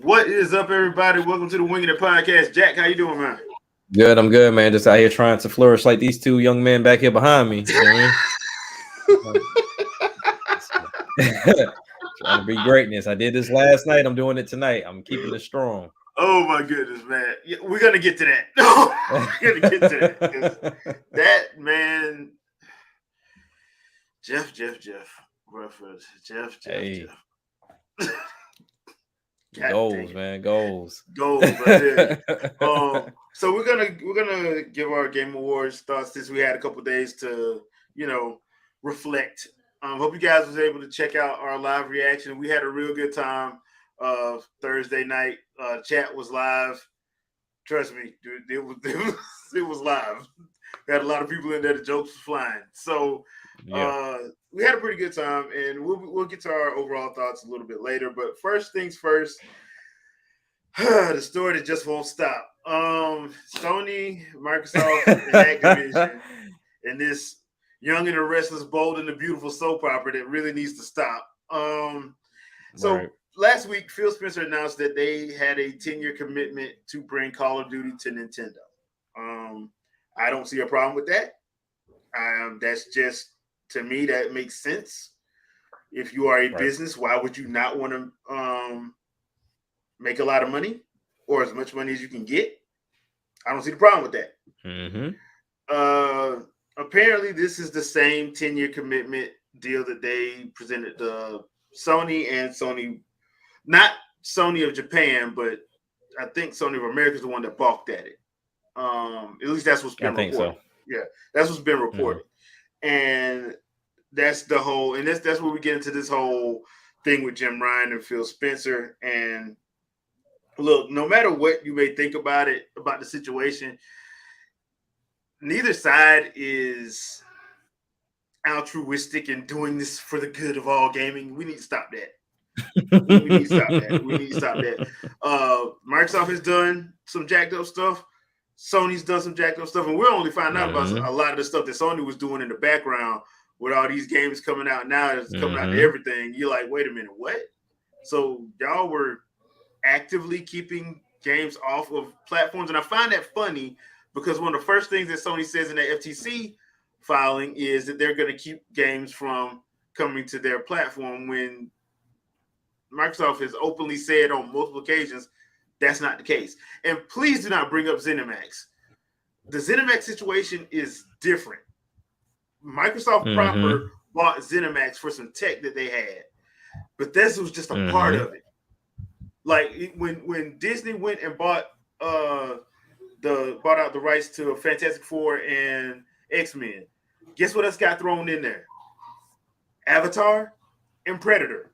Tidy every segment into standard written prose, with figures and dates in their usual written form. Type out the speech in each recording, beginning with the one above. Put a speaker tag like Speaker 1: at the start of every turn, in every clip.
Speaker 1: What is up, everybody? Welcome to the Wingin IT podcast. Jack, how you doing, man?
Speaker 2: Good, I'm good, man. Just out here trying to flourish like these two young men back here behind me. You know what I mean? Trying to be greatness. I did this last night. I'm doing it tonight. I'm keeping it strong.
Speaker 1: Oh my goodness, man! Yeah, we're gonna get to that. We're gonna get to that. 'Cause that man, Jeff, Rufford, Jeff.
Speaker 2: Hey,
Speaker 1: God dang
Speaker 2: goals,
Speaker 1: it,
Speaker 2: man, goals.
Speaker 1: goals! I tell you. So we're gonna give our Game Awards thoughts since we had a couple days to reflect. Hope you guys was able to check out our live reaction. We had a real good time Thursday night. Chat was live. Trust me, dude, it was live. We had a lot of people in there. The jokes was flying. So
Speaker 2: Yeah,
Speaker 1: we had a pretty good time, and we'll get to our overall thoughts a little bit later. But first things first, the story that just won't stop. Sony, Microsoft, and Activision, and this Young and the Restless, Bold and the Beautiful soap opera that really needs to stop. So
Speaker 2: right.
Speaker 1: last week, Phil Spencer announced that they had a 10-year commitment to bring Call of Duty to Nintendo. I don't see a problem with that. That's just, to me, that makes sense. If you are a
Speaker 2: Right.
Speaker 1: business, why would you not want to make a lot of money or as much money as you can get? I don't see the problem with that.
Speaker 2: Mm-hmm.
Speaker 1: Apparently, this is the same 10-year commitment deal that they presented to Sony and Sony, not Sony of Japan, but I think Sony of America is the one that balked at it. At least that's what's
Speaker 2: I
Speaker 1: been
Speaker 2: think
Speaker 1: reported.
Speaker 2: so.
Speaker 1: Yeah, that's what's been
Speaker 2: Mm-hmm.
Speaker 1: reported, and that's the whole. And that's where we get into this whole thing with Jim Ryan and Phil Spencer. And look, no matter what you may think about it, about the situation, neither side is altruistic and doing this for the good of all gaming. We need to stop that. We need to stop that. We need to stop that. Microsoft has done some jacked up stuff. Sony's done some jacked up stuff, and we're only finding out about
Speaker 2: Mm-hmm.
Speaker 1: a lot of the stuff that Sony was doing in the background with all these games coming out now. It's coming out to
Speaker 2: Mm-hmm.
Speaker 1: everything. You're like, wait a minute, what? So y'all were actively keeping games off of platforms, and I find that funny because one of the first things that Sony says in the FTC filing is that they're going to keep games from coming to their platform when Microsoft has openly said on multiple occasions that's not the case. And please do not bring up ZeniMax. The ZeniMax situation is different. Microsoft
Speaker 2: Mm-hmm.
Speaker 1: proper bought ZeniMax for some tech that they had, but this was just a part
Speaker 2: Mm-hmm.
Speaker 1: of it. Like when Disney went and bought out the rights to Fantastic Four and X-Men, guess what else got thrown in there? Avatar and Predator.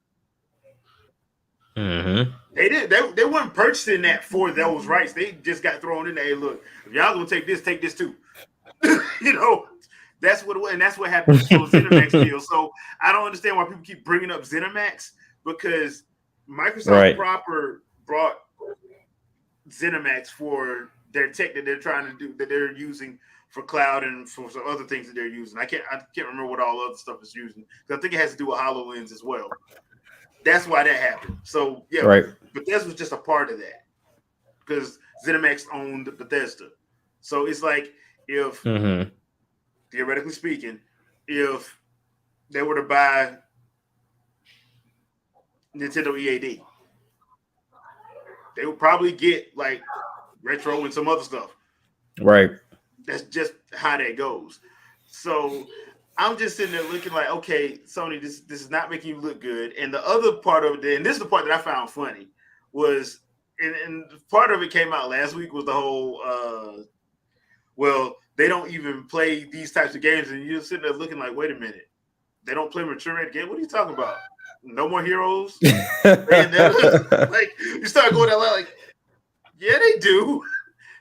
Speaker 2: Mm-hmm.
Speaker 1: They weren't purchasing that for those rights. They just got thrown in there. Hey, look, if y'all gonna take this too. you know, that's what it was, and that's what happened with those ZeniMax deals. So I don't understand why people keep bringing up ZeniMax because Microsoft
Speaker 2: Right.
Speaker 1: proper brought ZeniMax for their tech that they're trying to do, that they're using for cloud and for some other things that they're using. I can't remember what all other stuff is using because I think it has to do with HoloLens as well. That's why that happened. So yeah,
Speaker 2: Right.
Speaker 1: Bethesda was just a part of that because ZeniMax owned Bethesda. So it's like if,
Speaker 2: Mm-hmm.
Speaker 1: theoretically speaking, if they were to buy Nintendo EAD, they would probably get like retro and some other stuff.
Speaker 2: Right.
Speaker 1: That's just how that goes. So I'm just sitting there looking like, okay, Sony, this is not making you look good. And the other part of it, and this is the part that I found funny, was and part of it came out last week was the whole well, they don't even play these types of games, and you're sitting there looking like, wait a minute, they don't play mature rated game. What are you talking about? No more heroes? And then, like you start going out like, yeah, they do.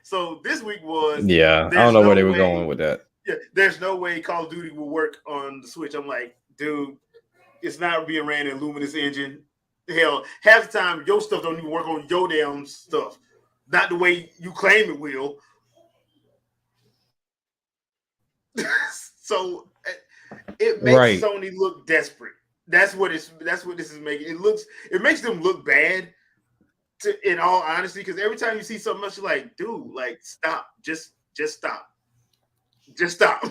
Speaker 1: So this week was
Speaker 2: Yeah, I don't
Speaker 1: there's
Speaker 2: know where
Speaker 1: no
Speaker 2: they were going
Speaker 1: way,
Speaker 2: with that.
Speaker 1: yeah, there's no way Call of Duty will work on the Switch. I'm like, dude, it's not being ran in Luminous engine. Hell, half the time your stuff don't even work on your damn stuff. Not the way you claim it will. So it makes
Speaker 2: Right.
Speaker 1: Sony look desperate. That's what this is making. It makes them look bad In all honesty, because every time you see something else, you're like, dude, like stop, just stop, just stop.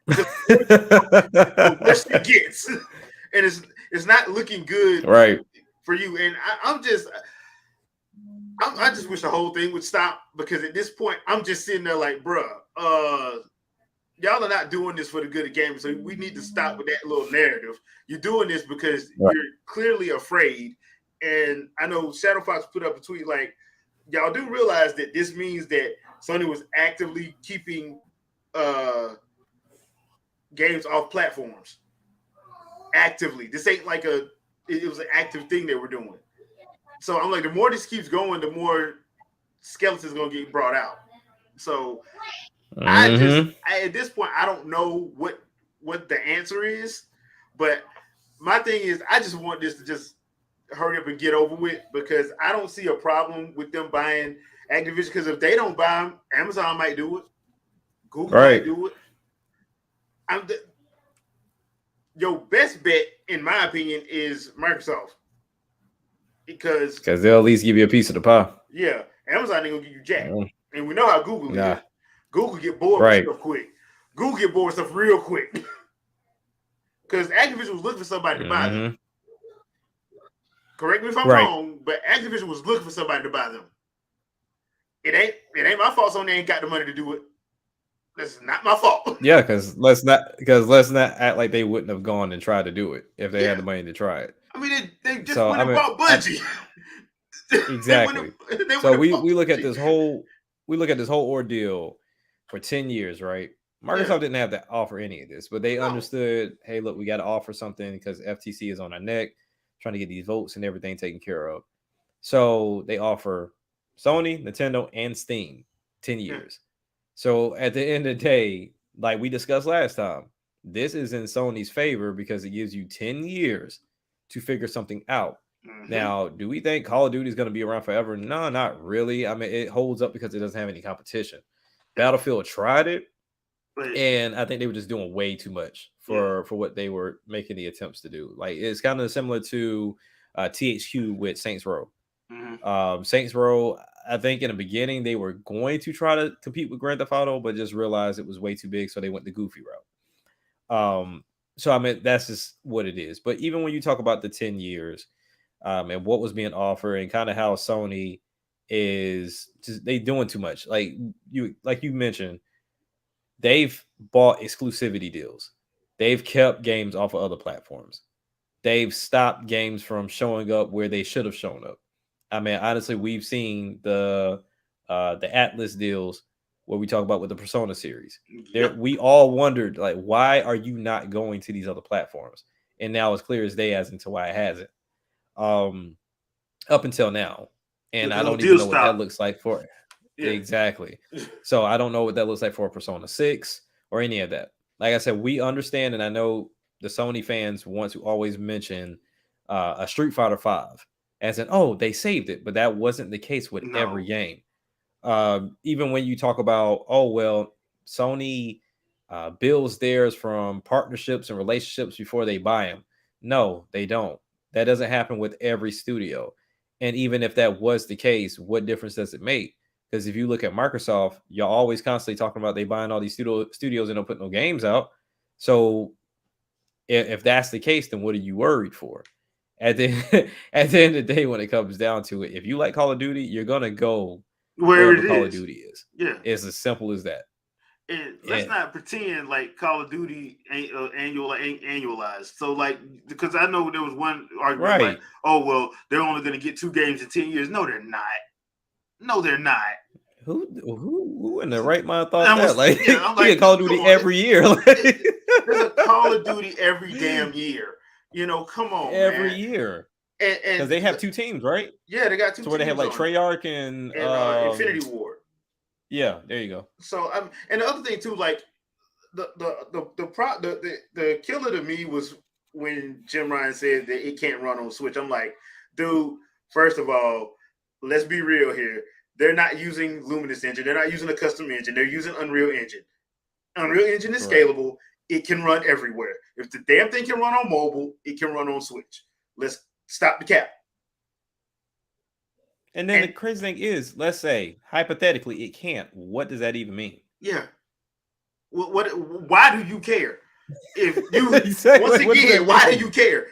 Speaker 1: Because the worse it gets, and it's not looking good
Speaker 2: Right.
Speaker 1: for you. And I just wish the whole thing would stop, because at this point, I'm just sitting there like, bruh, y'all are not doing this for the good of gaming. So we need to stop with that little narrative. You're doing this because
Speaker 2: Right.
Speaker 1: you're clearly afraid. And I know Shadow Fox put up a tweet like, y'all do realize that this means that Sony was actively keeping games off platforms. Actively. This ain't like it was an active thing they were doing. So I'm like, the more this keeps going, the more skeletons gonna get brought out. So at this point, I don't know what the answer is, but my thing is, I just want this to just hurry up and get over with, because I don't see a problem with them buying Activision, because if they don't buy them, Amazon might do it, Google might do it. Your best bet, in my opinion, is Microsoft, because
Speaker 2: they'll at least give you a piece of the pie.
Speaker 1: Yeah, Amazon ain't gonna give you jack, and we know how Google is. Google get bored with stuff quick. Google get bored with stuff real quick, because Activision was looking for somebody to buy them. Correct me if I'm wrong, but Activision was looking for somebody to buy them. It ain't my fault Sony ain't got the money to do it. That's not my fault.
Speaker 2: Yeah, because let's not act like they wouldn't have gone and tried to do it if they had the money to try it.
Speaker 1: I mean, they just went and bought Bungie.
Speaker 2: Exactly. So we look at this whole ordeal for 10 years, right? Microsoft didn't have to offer any of this, but they understood, hey, look, we got to offer something because FTC is on our neck, trying to get these votes and everything taken care of. So they offer Sony, Nintendo, and Steam 10 years. So at the end of the day, like we discussed last time, this is in Sony's favor because it gives you 10 years to figure something out. Now, do we think Call of Duty is going to be around forever? No, not really. I mean, it holds up because it doesn't have any competition. Battlefield tried it, and I think they were just doing way too much for what they were making the attempts to do. Like, it's kind of similar to THQ with Saints Row. Saints Row, I think in the beginning they were going to try to compete with Grand Theft Auto, but just realized it was way too big, so they went the goofy route. So I mean, that's just what it is. But even when you talk about the 10 years, and what was being offered, and kind of how Sony is just they doing too much. Like you mentioned, they've bought exclusivity deals. They've kept games off of other platforms. They've stopped games from showing up where they should have shown up. I mean, honestly, we've seen the Atlas deals where we talk about with the Persona series. We all wondered, like, why are you not going to these other platforms? And now it's clear as day as to why it hasn't. Up until now, and I don't even know what that looks like for exactly. So I don't know what that looks like for a Persona 6 or any of that. Like I said, we understand, and I know the Sony fans want to always mention a Street Fighter 5 as in, oh, they saved it, but that wasn't the case with every game. Even when you talk about, oh well, Sony builds theirs from partnerships and relationships before they buy them. No, they don't. That doesn't happen with every studio. And even if that was the case, what difference does it make? Because if you look at Microsoft, you're always constantly talking about they buying all these studios and don't put no games out. So if that's the case, then what are you worried for? At the end of the day, when it comes down to it, if you like Call of Duty, you're gonna go wherever Call of Duty is.
Speaker 1: Yeah,
Speaker 2: it's as simple as that.
Speaker 1: And let's not pretend like Call of Duty ain't annualized. So, like, because I know there was one argument like, oh, well, they're only going to get 2 games in 10 years. No, they're not. No, they're not.
Speaker 2: Who in the right mind thought that? Like, I'm like, Call of Duty every year.
Speaker 1: There's a Call of Duty every damn year. You know, come on,
Speaker 2: every year. And because they have 2 teams, right?
Speaker 1: Yeah, they got 2 teams.
Speaker 2: So where they have like Treyarch and
Speaker 1: Infinity Ward.
Speaker 2: Yeah, there you go.
Speaker 1: So and the other thing too, like the killer to me was when Jim Ryan said that it can't run on Switch. I'm like, dude, first of all, let's be real here. They're not using Luminous Engine. They're not using a custom engine. They're using Unreal Engine. Unreal Engine is scalable. It can run everywhere. If the damn thing can run on mobile, it can run on Switch. Let's stop the cap.
Speaker 2: And then the crazy thing is, let's say hypothetically it can't. What does that even mean?
Speaker 1: Yeah. What? Why do you care? If you
Speaker 2: Exactly.
Speaker 1: once
Speaker 2: What does
Speaker 1: again,
Speaker 2: that
Speaker 1: why do
Speaker 2: mean?
Speaker 1: you care?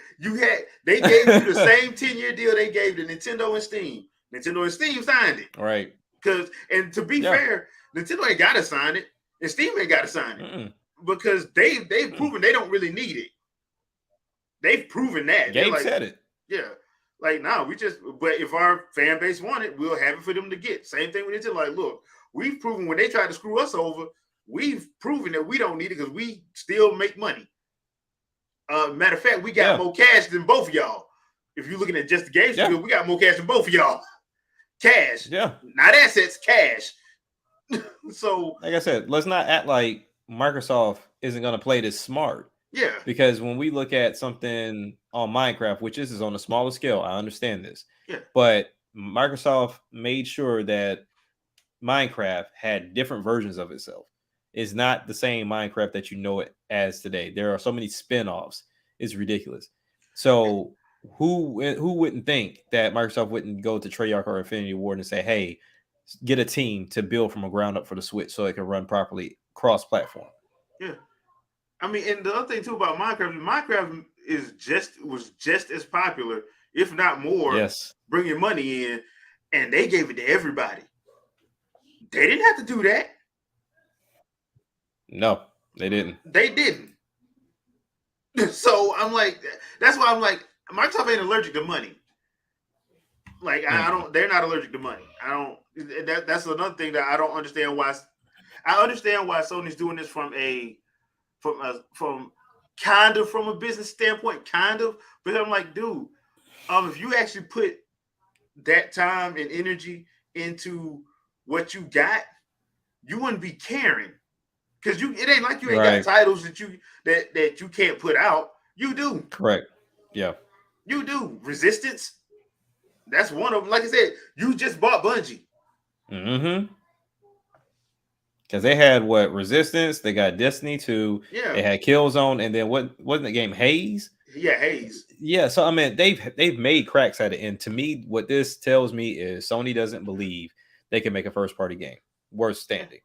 Speaker 1: They gave you the same 10-year deal they gave to Nintendo and Steam. Nintendo and Steam signed it.
Speaker 2: Right.
Speaker 1: And to be
Speaker 2: Yeah.
Speaker 1: fair, Nintendo ain't gotta sign it, and Steam ain't gotta sign it.
Speaker 2: Mm-mm.
Speaker 1: Because they've proven they don't really need it. They've proven that. They're
Speaker 2: Gabe
Speaker 1: like,
Speaker 2: said it.
Speaker 1: yeah. Like, no, but if our fan base want it, we'll have it for them to get. Same thing with Nintendo. Like, look, we've proven when they tried to screw us over, we've proven that we don't need it because we still make money. Matter of fact, we got more cash than both of y'all. If you're looking at just the game studio, we got more cash than both of y'all. Cash.
Speaker 2: Yeah.
Speaker 1: Not assets, cash. So,
Speaker 2: like I said, let's not act like Microsoft isn't going to play this smart.
Speaker 1: Yeah.
Speaker 2: Because when we look at something on Minecraft, which is on a smaller scale, I understand this.
Speaker 1: Yeah.
Speaker 2: But Microsoft made sure that Minecraft had different versions of itself. It's not the same Minecraft that you know it as today. There are so many spin-offs. It's ridiculous. So who wouldn't think that Microsoft wouldn't go to Treyarch or Infinity Ward and say, hey, get a team to build from a ground up for the Switch so it can run properly cross-platform?
Speaker 1: Yeah. I mean, and the other thing too about Minecraft was just as popular, if not more,
Speaker 2: yes,
Speaker 1: bringing money in, and they gave it to everybody. They didn't have to do that.
Speaker 2: No, they didn't.
Speaker 1: They didn't. So I'm like, that's why I'm like, Microsoft ain't allergic to money. Like they're not allergic to money. That's another thing that I don't understand why. I understand why Sony's doing this from kind of from a business standpoint, kind of. But I'm like, dude, if you actually put that time and energy into what you got, you wouldn't be caring. Because it ain't like you ain't got titles that you can't put out. You do.
Speaker 2: Correct. Yeah.
Speaker 1: You do. Resistance. That's one of them. Like I said, you just bought Bungie.
Speaker 2: Mm-hmm. Because they had Resistance, they got Destiny 2, they had Killzone, and then what wasn't the game Haze?
Speaker 1: Yeah, Haze.
Speaker 2: Yeah, so I mean they've made cracks at it. And to me, what this tells me is Sony doesn't believe they can make a first-party game worth standing.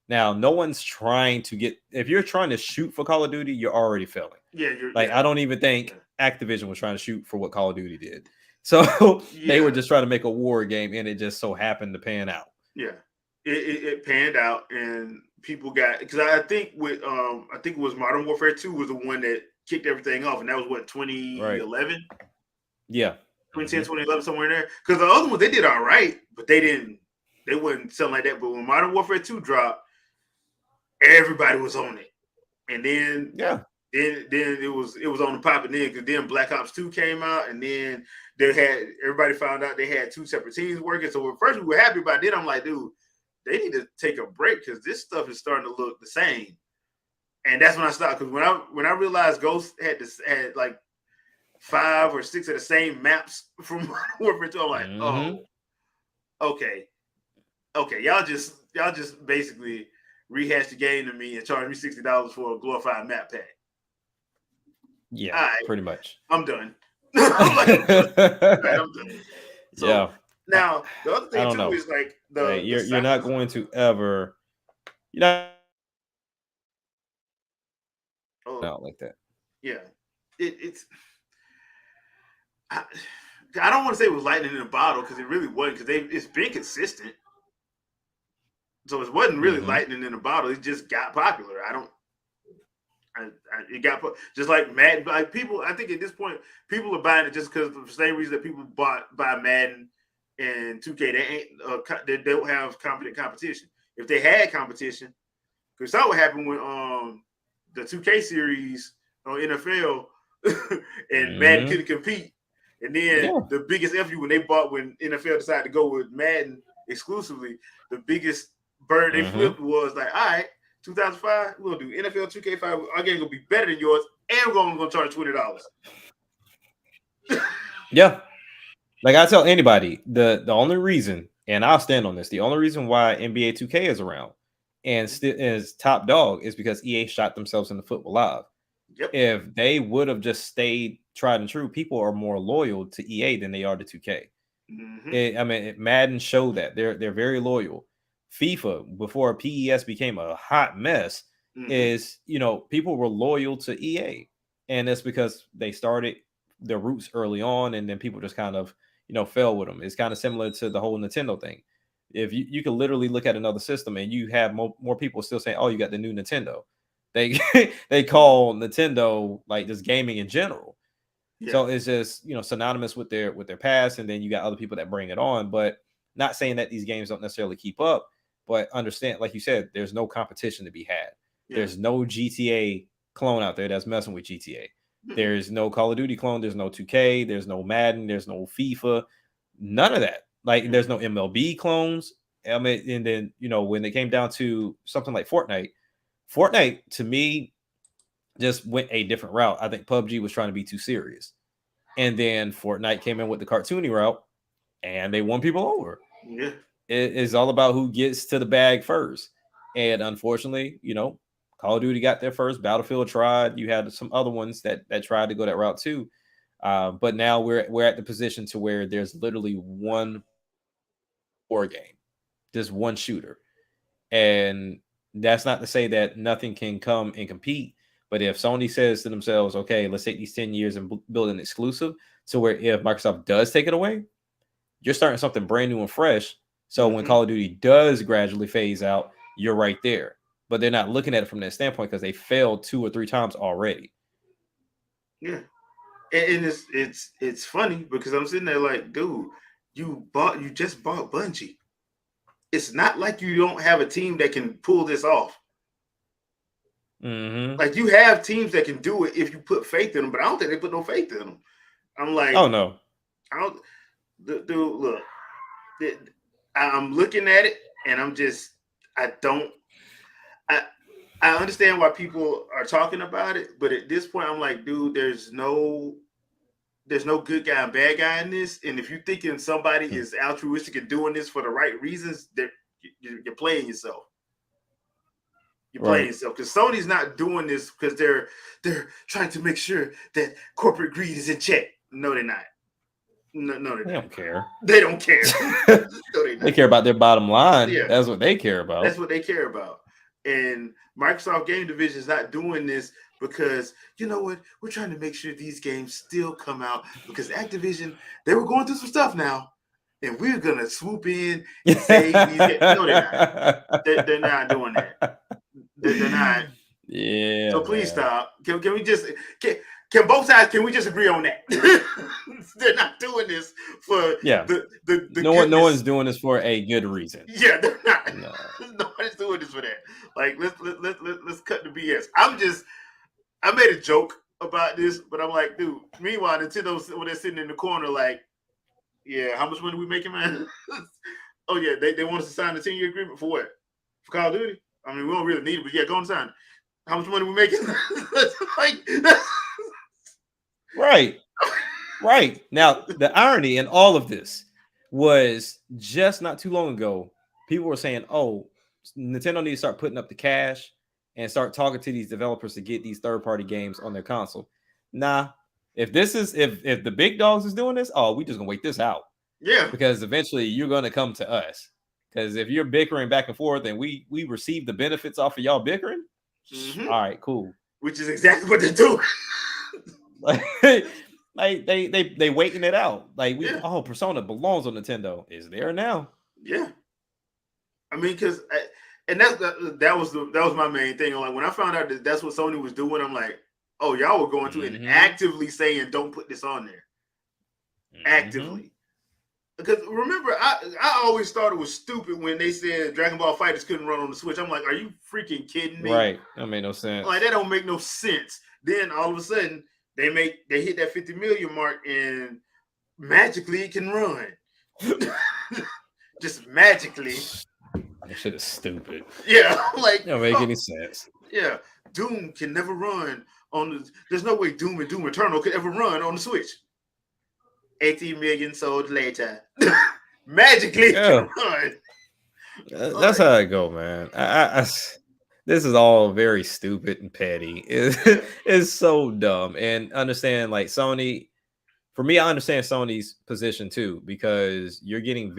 Speaker 2: Now, no one's trying to get if you're trying to shoot for Call of Duty, you're already failing.
Speaker 1: Yeah,
Speaker 2: I don't even think Activision was trying to shoot for what Call of Duty did. So they were just trying to make a war game, and it just so happened to pan out.
Speaker 1: Yeah, it panned out, and people got because I think it was Modern Warfare 2 was the one that kicked everything off, and that was what 2011.
Speaker 2: Right. Yeah,
Speaker 1: 2010, 2011, somewhere in there. Because the other ones they did all right, but they wasn't selling like that. But when Modern Warfare 2 dropped, everybody was on it, and then then it was on the pop, and then because then Black Ops 2 came out, and then everybody found out they had two separate teams working. So at first we were happy about it. Then I'm like, dude, they need to take a break because this stuff is starting to look the same. And that's when I stopped, because when I realized Ghost had like 5 or 6 of the same maps from Modern Warfare 2, I'm like, oh, okay, y'all just basically rehashed the game to me and charged me $60 for a glorified map pack.
Speaker 2: Yeah, right, pretty much.
Speaker 1: I'm done. I'm like, I'm done. So,
Speaker 2: yeah.
Speaker 1: Now the other thing too is like
Speaker 2: you're not going to ever out like that.
Speaker 1: Yeah, it's. I don't want to say it was lightning in a bottle because it really wasn't, because it's been consistent. So it wasn't really lightning in a bottle. It just got popular. It got just like Madden. Like people, I think at this point, people are buying it just because of the same reason that people buy Madden and 2K. They don't have competent competition. If they had competition, because that's what happened when the 2K series on NFL and Madden couldn't compete. And then the biggest FU when NFL decided to go with Madden exclusively, the biggest bird they flipped was like, all right, 2005, we'll do NFL 2K5. Our game gonna be better than yours, and we're gonna charge $20.
Speaker 2: Yeah, like I tell anybody, the only reason, and I'll stand on this, the only reason why NBA 2K is around and still is top dog is because EA shot themselves in the foot with Live.
Speaker 1: Yep.
Speaker 2: If they would have just stayed tried and true, people are more loyal to EA than they are to 2K. I mean, Madden showed that they're very loyal. FIFA, before PES became a hot mess, is people were loyal to EA, and that's because they started their roots early on, and then people just kind of fell with them. It's kind of similar to the whole Nintendo thing. If you can literally look at another system and you have more people still saying, "Oh, you got the new Nintendo," they they call Nintendo like just gaming in general. So it's just synonymous with their past, and then you got other people that bring it on. But not saying that these games don't necessarily keep up, but understand, like you said, there's no competition to be had. There's no GTA clone out there that's messing with GTA. There's no Call of Duty clone. There's no 2K. There's no Madden. There's no FIFA. None of that. Like there's no MLB clones. I mean, and then when it came down to something like Fortnite to me just went a different route. I think PUBG was trying to be too serious. And then Fortnite came in with the cartoony route and they won people over.
Speaker 1: Yeah.
Speaker 2: It's all about who gets to the bag first. And unfortunately, Call of Duty got there first. Battlefield tried. You had some other ones that tried to go that route too. But now we're at the position to where there's literally one war game, just one shooter. And that's not to say that nothing can come and compete. But if Sony says to themselves, okay, let's take these 10 years and build an exclusive, so where if Microsoft does take it away, you're starting something brand new and fresh. So when Call of Duty does gradually phase out, you're right there. But they're not looking at it from that standpoint because they failed 2 or 3 times already.
Speaker 1: Yeah. And it's funny because I'm sitting there like, dude, you just bought Bungie. It's not like you don't have a team that can pull this off. Like you have teams that can do it if you put faith in them, but I don't think they put no faith in them. I'm like,
Speaker 2: oh no,
Speaker 1: I don't. Dude, look, I'm looking at it and I'm just, I understand why people are talking about it, but at this point, I'm like, dude, there's no good guy and bad guy in this. And if you're thinking somebody is altruistic and doing this for the right reasons, you're playing yourself. You're playing yourself because Sony's not doing this because they're trying to make sure that corporate greed is in check. No, they're not. No,
Speaker 2: they don't care.
Speaker 1: They don't care.
Speaker 2: No, they care about their bottom line. Yeah. That's what they care about.
Speaker 1: That's what they care about. And Microsoft Game Division is not doing this because, you know what? We're trying to make sure these games still come out because Activision, they were going through some stuff now. And we're going to swoop in and save these games. No, they're not. They're not doing that. They're not.
Speaker 2: Yeah.
Speaker 1: So please stop. Can we just... Can both sides? Can we just agree on that? They're not doing this for the
Speaker 2: no one's doing this for a good reason.
Speaker 1: Yeah, they're not. No. Nobody's doing this for that. Like let's cut the BS. I made a joke about this, but I'm like, dude. Meanwhile, Nintendo's when they're sitting in the corner, like, yeah, how much money we making, man? Oh yeah, they want us to sign a 10-year agreement for what? For Call of Duty? I mean, we don't really need it, but yeah, go and sign it. How much money we making?
Speaker 2: Right. Now, the irony in all of this was just not too long ago, people were saying, oh, Nintendo needs to start putting up the cash and start talking to these developers to get these third-party games on their console. Nah, if the big dogs is doing this, we just gonna wait this out.
Speaker 1: Yeah.
Speaker 2: Because eventually you're gonna come to us. Because if you're bickering back and forth and we receive the benefits off of y'all bickering, all right, cool.
Speaker 1: Which is exactly what they do.
Speaker 2: Like they waiting it out. Like Persona belongs on Nintendo. Is there now?
Speaker 1: Yeah. I mean, because that was my main thing. Like when I found out that that's what Sony was doing, I'm like, oh, y'all were going to and actively saying, don't put this on there. Actively. Because remember, I always thought it was stupid when they said Dragon Ball FighterZ couldn't run on the Switch. I'm like, are you freaking kidding me?
Speaker 2: Right. That made no sense.
Speaker 1: Like that don't make no sense. Then all of a sudden they hit that 50 million mark and magically it can run. Just magically.
Speaker 2: That shit is stupid.
Speaker 1: Yeah, like
Speaker 2: it don't make any sense.
Speaker 1: Yeah, Doom can never run on the. There's no way Doom and Doom Eternal could ever run on the Switch. 18 million sold later. Magically can run.
Speaker 2: That's how I go, man. This is all very stupid and petty. It's so dumb. And understand, like Sony, for me, I understand Sony's position too, because you're getting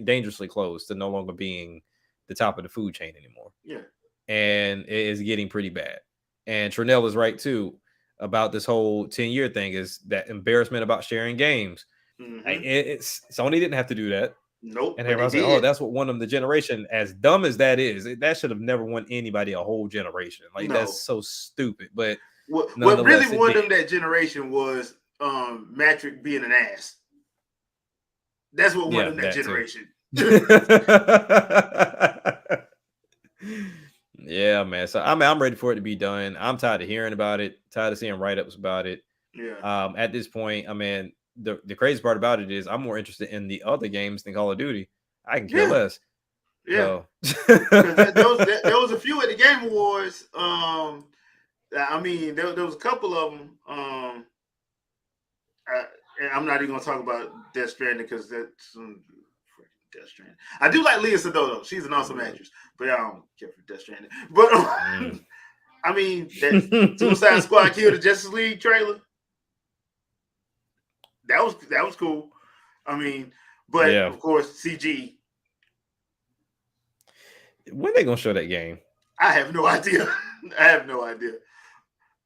Speaker 2: dangerously close to no longer being the top of the food chain anymore.
Speaker 1: Yeah.
Speaker 2: And it is getting pretty bad. And Trinell is right too about this whole 10-year thing, is that embarrassment about sharing games.
Speaker 1: Mm-hmm.
Speaker 2: It's Sony didn't have to do that.
Speaker 1: Nope,
Speaker 2: And
Speaker 1: but they
Speaker 2: everybody's like, oh,
Speaker 1: did.
Speaker 2: that's what won them the generation. As dumb as that is, that should have never won anybody a whole generation. Like, that's
Speaker 1: No.
Speaker 2: so stupid. But
Speaker 1: What really
Speaker 2: nonetheless, it
Speaker 1: won them
Speaker 2: did.
Speaker 1: that generation was Matrick being an ass. That's what won
Speaker 2: Yeah,
Speaker 1: them that
Speaker 2: that too.
Speaker 1: generation.
Speaker 2: Yeah, man. So I'm ready for it to be done. I'm tired of hearing about it, tired of seeing write-ups about it.
Speaker 1: Yeah.
Speaker 2: At this point, I mean, the crazy part about it is I'm more interested in the other games than Call of Duty. I can care
Speaker 1: Yeah.
Speaker 2: less.
Speaker 1: Yeah.
Speaker 2: So
Speaker 1: Because there was a few at the Game Awards. I mean, there was a couple of them. I'm not even gonna talk about Death Stranding because that's Death Stranding. I do like Leah Sedol. She's an awesome actress, but I don't care for Death Stranding. But I mean, that Suicide Squad killed the Justice League trailer. That was cool. I mean, but
Speaker 2: yeah.
Speaker 1: of course, CG.
Speaker 2: When they gonna show that game?
Speaker 1: I have no idea. I have no idea.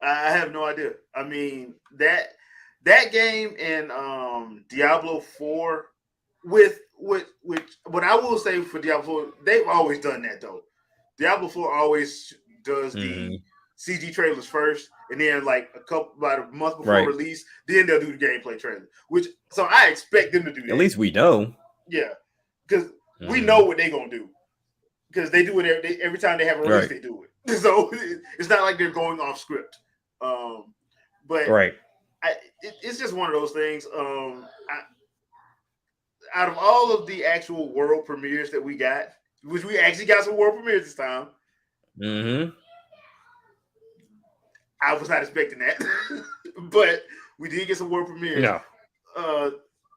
Speaker 1: I mean, that game and Diablo 4 with what I will say for Diablo 4, they've always done that though. Diablo 4 always does the CG trailers first, and then like about a month before release, then they'll do the gameplay trailer. So I expect them to do that.
Speaker 2: At least we know.
Speaker 1: Yeah, because we know what they're gonna do. Because they do it every time they have a release, they do it. So it's not like they're going off script. But it's just one of those things. Out of all of the actual world premieres that we got, which we actually got some world premieres this time, I was not expecting that, but we did get some world premieres.
Speaker 2: No.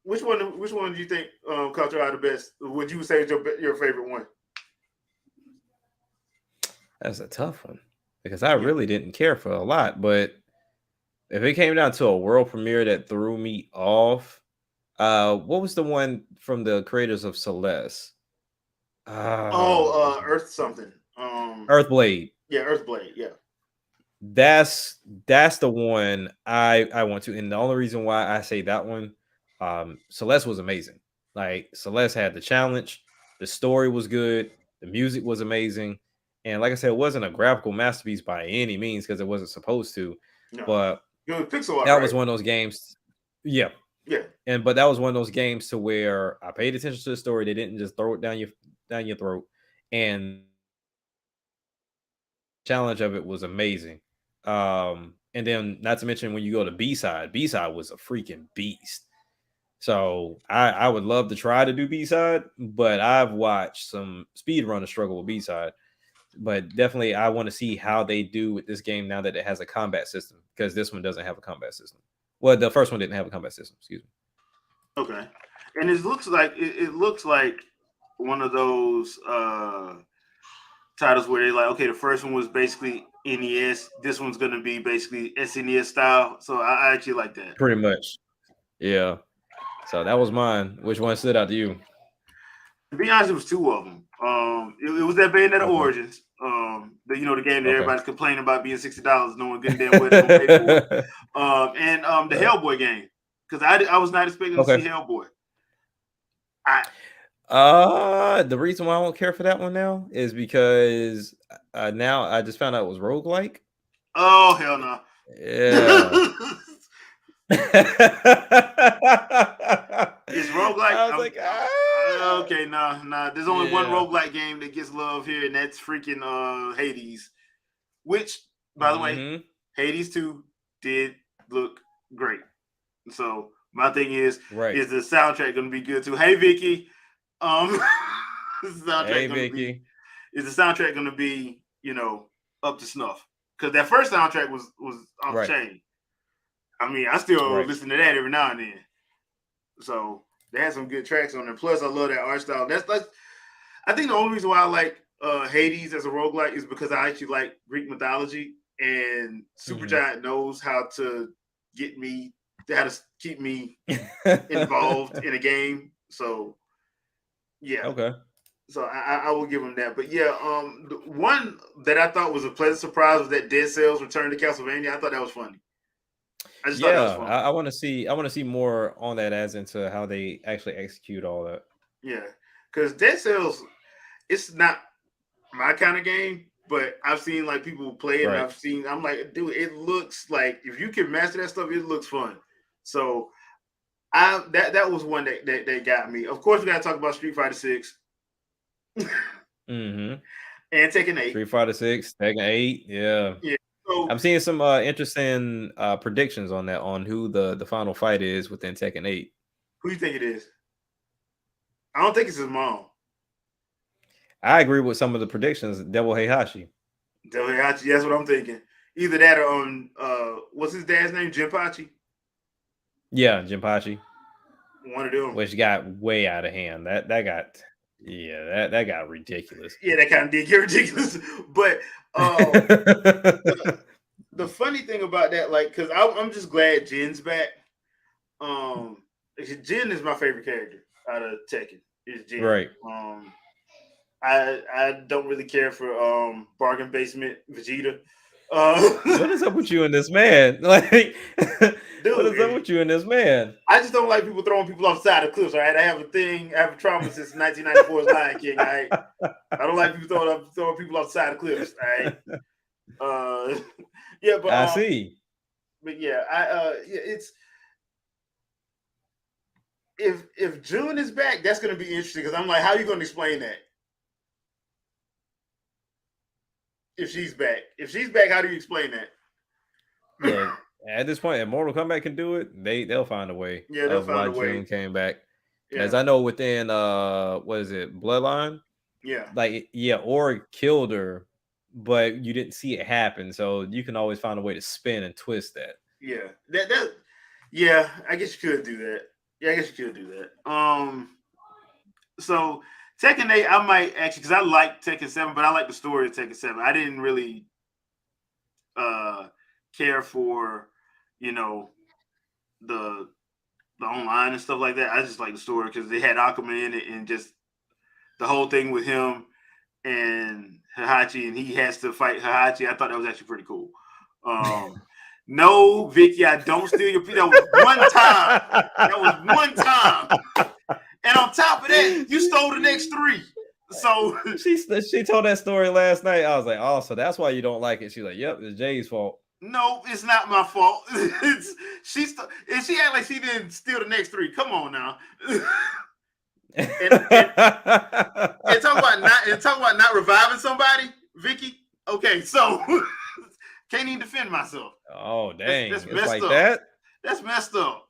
Speaker 1: Which one do you think caught your eye the best? Would you say is your favorite one?
Speaker 2: That's a tough one because I really didn't care for a lot, but if it came down to a world premiere that threw me off, what was the one from the creators of Celeste?
Speaker 1: Earth something.
Speaker 2: Earthblade.
Speaker 1: Yeah, Earthblade. Yeah.
Speaker 2: That's the one I want to, and the only reason why I say that one, Celeste was amazing. Like Celeste had the challenge, the story was good, the music was amazing, and like I said, it wasn't a graphical masterpiece by any means because it wasn't supposed to.
Speaker 1: No.
Speaker 2: But
Speaker 1: pixel art,
Speaker 2: that was one of those games. Yeah.
Speaker 1: Yeah.
Speaker 2: But that was one of those games to where I paid attention to the story. They didn't just throw it down your throat, and the challenge of it was amazing. And then not to mention when you go to B-side was a freaking beast. So I would love to try to do B-side, but I've watched some speedrunners struggle with B-side. But definitely I want to see how they do with this game now that it has a combat system, because this one doesn't have a combat system. Well, the first one didn't have a combat system, excuse me.
Speaker 1: Okay. And it looks like one of those titles where they're like, okay, the first one was basically NES. This one's going to be basically SNES style. So I actually like that.
Speaker 2: Pretty much. Yeah. So that was mine. Which one stood out to you?
Speaker 1: To be honest, it was two of them. It was that Bayonetta Origins. The game that everybody's complaining about being $60. No one getting damn well don't pay for it. And the Hellboy game, because I was not expecting to see Hellboy.
Speaker 2: The reason why I won't care for that one now is because now I just found out it was roguelike.
Speaker 1: Oh hell no!
Speaker 2: Yeah.
Speaker 1: It's roguelike.
Speaker 2: I was like,
Speaker 1: okay, nah. There's only one roguelike game that gets love here, and that's freaking Hades. Which, by the way, Hades 2 did look great. So my thing is the soundtrack going to be good too? Hey Vicky, is the soundtrack going to be up to snuff? Because that first soundtrack was off the chain. I mean, I still listen to that every now and then. So they had some good tracks on there. Plus, I love that art style. I think the only reason why I like Hades as a roguelike is because I actually like Greek mythology, and Supergiant knows how to get me, how to keep me involved in a game. So yeah.
Speaker 2: Okay.
Speaker 1: So I will give him that. But yeah, the one that I thought was a pleasant surprise was that Dead Cells Return to Castlevania. I thought that was funny. I just thought that was
Speaker 2: Yeah,
Speaker 1: fun.
Speaker 2: I want to see. I want to see more on that, as into how they actually execute all that.
Speaker 1: Yeah, because Dead Cells, it's not my kind of game, but I've seen like people play it, and
Speaker 2: Right.
Speaker 1: I'm like, dude, it looks like if you can master that stuff, it looks fun. So that was one that got me. Of course, we got to talk about Street Fighter 6
Speaker 2: Mm-hmm.
Speaker 1: and Tekken 8.
Speaker 2: Street Fighter 6, Tekken 8. Yeah.
Speaker 1: Yeah. So
Speaker 2: I'm seeing some interesting predictions on that, on who the final fight is within Tekken 8.
Speaker 1: who do you think it is? I don't think it's his mom.
Speaker 2: I agree with some of the predictions. Devil Heihachi.
Speaker 1: Delihachi, that's what I'm thinking. Either that or what's his dad's name? Jinpachi?
Speaker 2: Yeah, Jinpachi,
Speaker 1: One of them.
Speaker 2: which got way out of hand. That got, yeah, that got ridiculous.
Speaker 1: Yeah, that kind of did get ridiculous. But the funny thing about that, like, because I'm just glad Jin's back. Jin is my favorite character out of Tekken. Is Jin.
Speaker 2: Right.
Speaker 1: I don't really care for bargain basement Vegeta.
Speaker 2: What is up with you and this man? Like,
Speaker 1: Dude,
Speaker 2: what is up with you and this man?
Speaker 1: I just don't like people throwing people off the side of cliffs. All right, I have a trauma since 1994's Lion King. All right, I don't like people throwing people off the side of cliffs. All right, yeah, but
Speaker 2: I see.
Speaker 1: But yeah, it's if June is back, that's going to be interesting because I'm like, how are you going to explain that? If she's back, how do you explain that?
Speaker 2: Look, at this point, if Mortal Kombat can do it, they'll find a way.
Speaker 1: Yeah, they'll find a way.
Speaker 2: June came back,
Speaker 1: Yeah.
Speaker 2: as I know within what is it, Bloodline?
Speaker 1: Yeah,
Speaker 2: like or killed her, but you didn't see it happen, so you can always find a way to spin and twist that.
Speaker 1: Yeah, that yeah, I guess you could do that. Yeah, I guess you could do that. So Tekken 8, I might actually, because I like Tekken 7, but I like the story of Tekken 7. I didn't really care for, the online and stuff like that. I just like the story because they had Akuma in it, and just the whole thing with him and Heihachi, and he has to fight Heihachi. I thought that was actually pretty cool. No, Vicky, I don't steal your. That was one time. That was one time. And on top of that, you stole the next 3. So
Speaker 2: she told that story last night. I was like, oh, so that's why you don't like it. She's like, yep, it's Jay's fault.
Speaker 1: No, it's not my fault. She act like she didn't steal the next 3. Come on now. and talk about not reviving somebody, Vicky. Okay, so can't even defend myself.
Speaker 2: Oh dang,
Speaker 1: that's
Speaker 2: it's
Speaker 1: messed
Speaker 2: like
Speaker 1: up.
Speaker 2: that.
Speaker 1: That's messed up.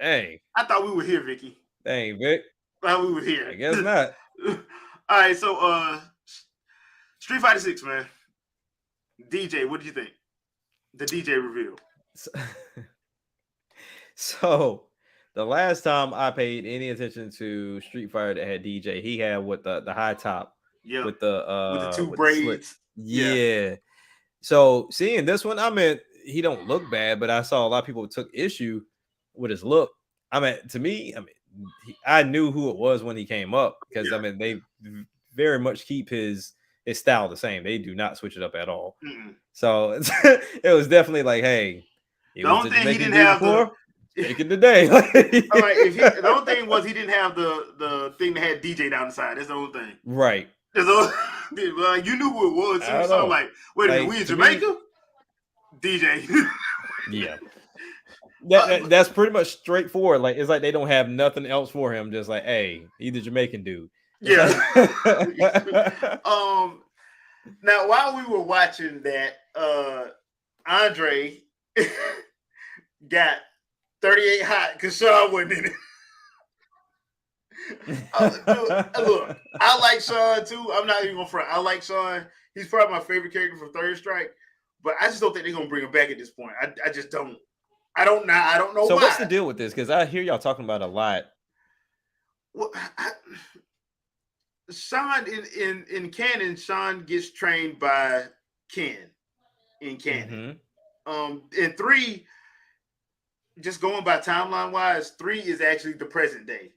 Speaker 2: Dang,
Speaker 1: I thought we were here, Vicky.
Speaker 2: Dang, Vic.
Speaker 1: I thought we were here.
Speaker 2: I guess not.
Speaker 1: All right, so Street Fighter 6, man. DJ, what did you think? The DJ reveal.
Speaker 2: So the last time I paid any attention to Street Fighter that had DJ, he had with the high top, with the
Speaker 1: 2 braids.
Speaker 2: Yeah. So seeing this one, I mean, he don't look bad, but I saw a lot of people took issue with his look. I mean, to me, I knew who it was when he came up, because I mean, they very much keep his style the same. They do not switch it up at all.
Speaker 1: Mm-mm.
Speaker 2: So it was definitely like, hey,
Speaker 1: the only thing he didn't have
Speaker 2: making the day.
Speaker 1: All right, the only thing was he didn't have the thing that had DJ down the side. That's the only thing.
Speaker 2: Right.
Speaker 1: You knew who it was. So I'm like, wait a minute, we in Jamaica? DJ.
Speaker 2: Yeah. That's pretty much straightforward. Like, it's like they don't have nothing else for him. Just like, hey, he's a Jamaican dude.
Speaker 1: Yeah. Now, while we were watching that, Andre got 38 hot because Sean wasn't in it. Look, I like Sean too. I'm not even gonna front. I like Sean. He's probably my favorite character from Third Strike, but I just don't think they're gonna bring him back at this point. I just don't. I don't know.
Speaker 2: So
Speaker 1: why.
Speaker 2: What's the deal with this? Because I hear y'all talking about a lot.
Speaker 1: Well, Sean in canon, Sean gets trained by Ken in canon. In 3, just going by timeline wise, 3 is actually the present day.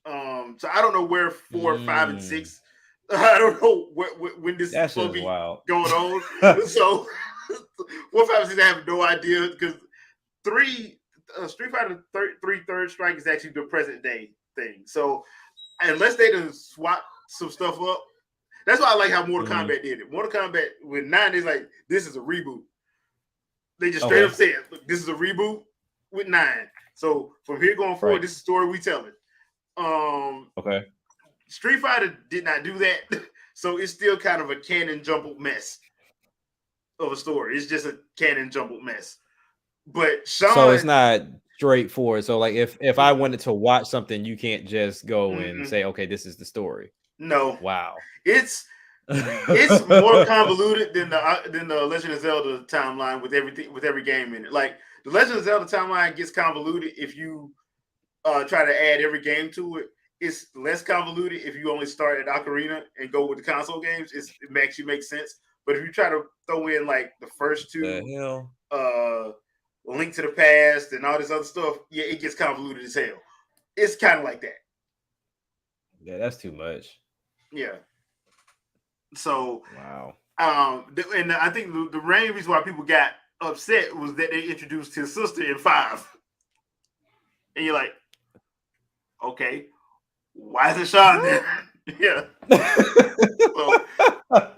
Speaker 1: So I don't know where 4, 5, and 6. I don't know when this is
Speaker 2: That shit
Speaker 1: supposed
Speaker 2: is
Speaker 1: to be
Speaker 2: wild.
Speaker 1: going on. So 4, 5, and 6, I have no idea because 3, Street Fighter 3 Third Strike is actually the present day thing. So unless they done swap some stuff up, that's why I like how Mortal Kombat did it. Mortal Kombat with 9 is like this is a reboot. They just straight up said, look, this is a reboot with 9. So from here going forward, this is the story we telling.
Speaker 2: Okay.
Speaker 1: Street Fighter did not do that, so it's still kind of a canon jumbled mess of a story. It's just a canon jumbled mess. But Sean,
Speaker 2: so it's not straightforward. So like if I wanted to watch something, you can't just go and say, okay, this is the story.
Speaker 1: No.
Speaker 2: Wow.
Speaker 1: It's more convoluted than the Legend of Zelda timeline with every game in it. Like the Legend of Zelda timeline gets convoluted if you try to add every game to it. It's less convoluted if you only start at Ocarina and go with the console games. It actually makes sense. But if you try to throw in like the first two, Link to the Past and all this other stuff, yeah, it gets convoluted as hell. It's kind of like that.
Speaker 2: Yeah, that's too much.
Speaker 1: Yeah. So
Speaker 2: wow.
Speaker 1: And I think the main reason why people got upset was that they introduced his sister in 5, and you're like, okay, why is it Sean there? Yeah. So,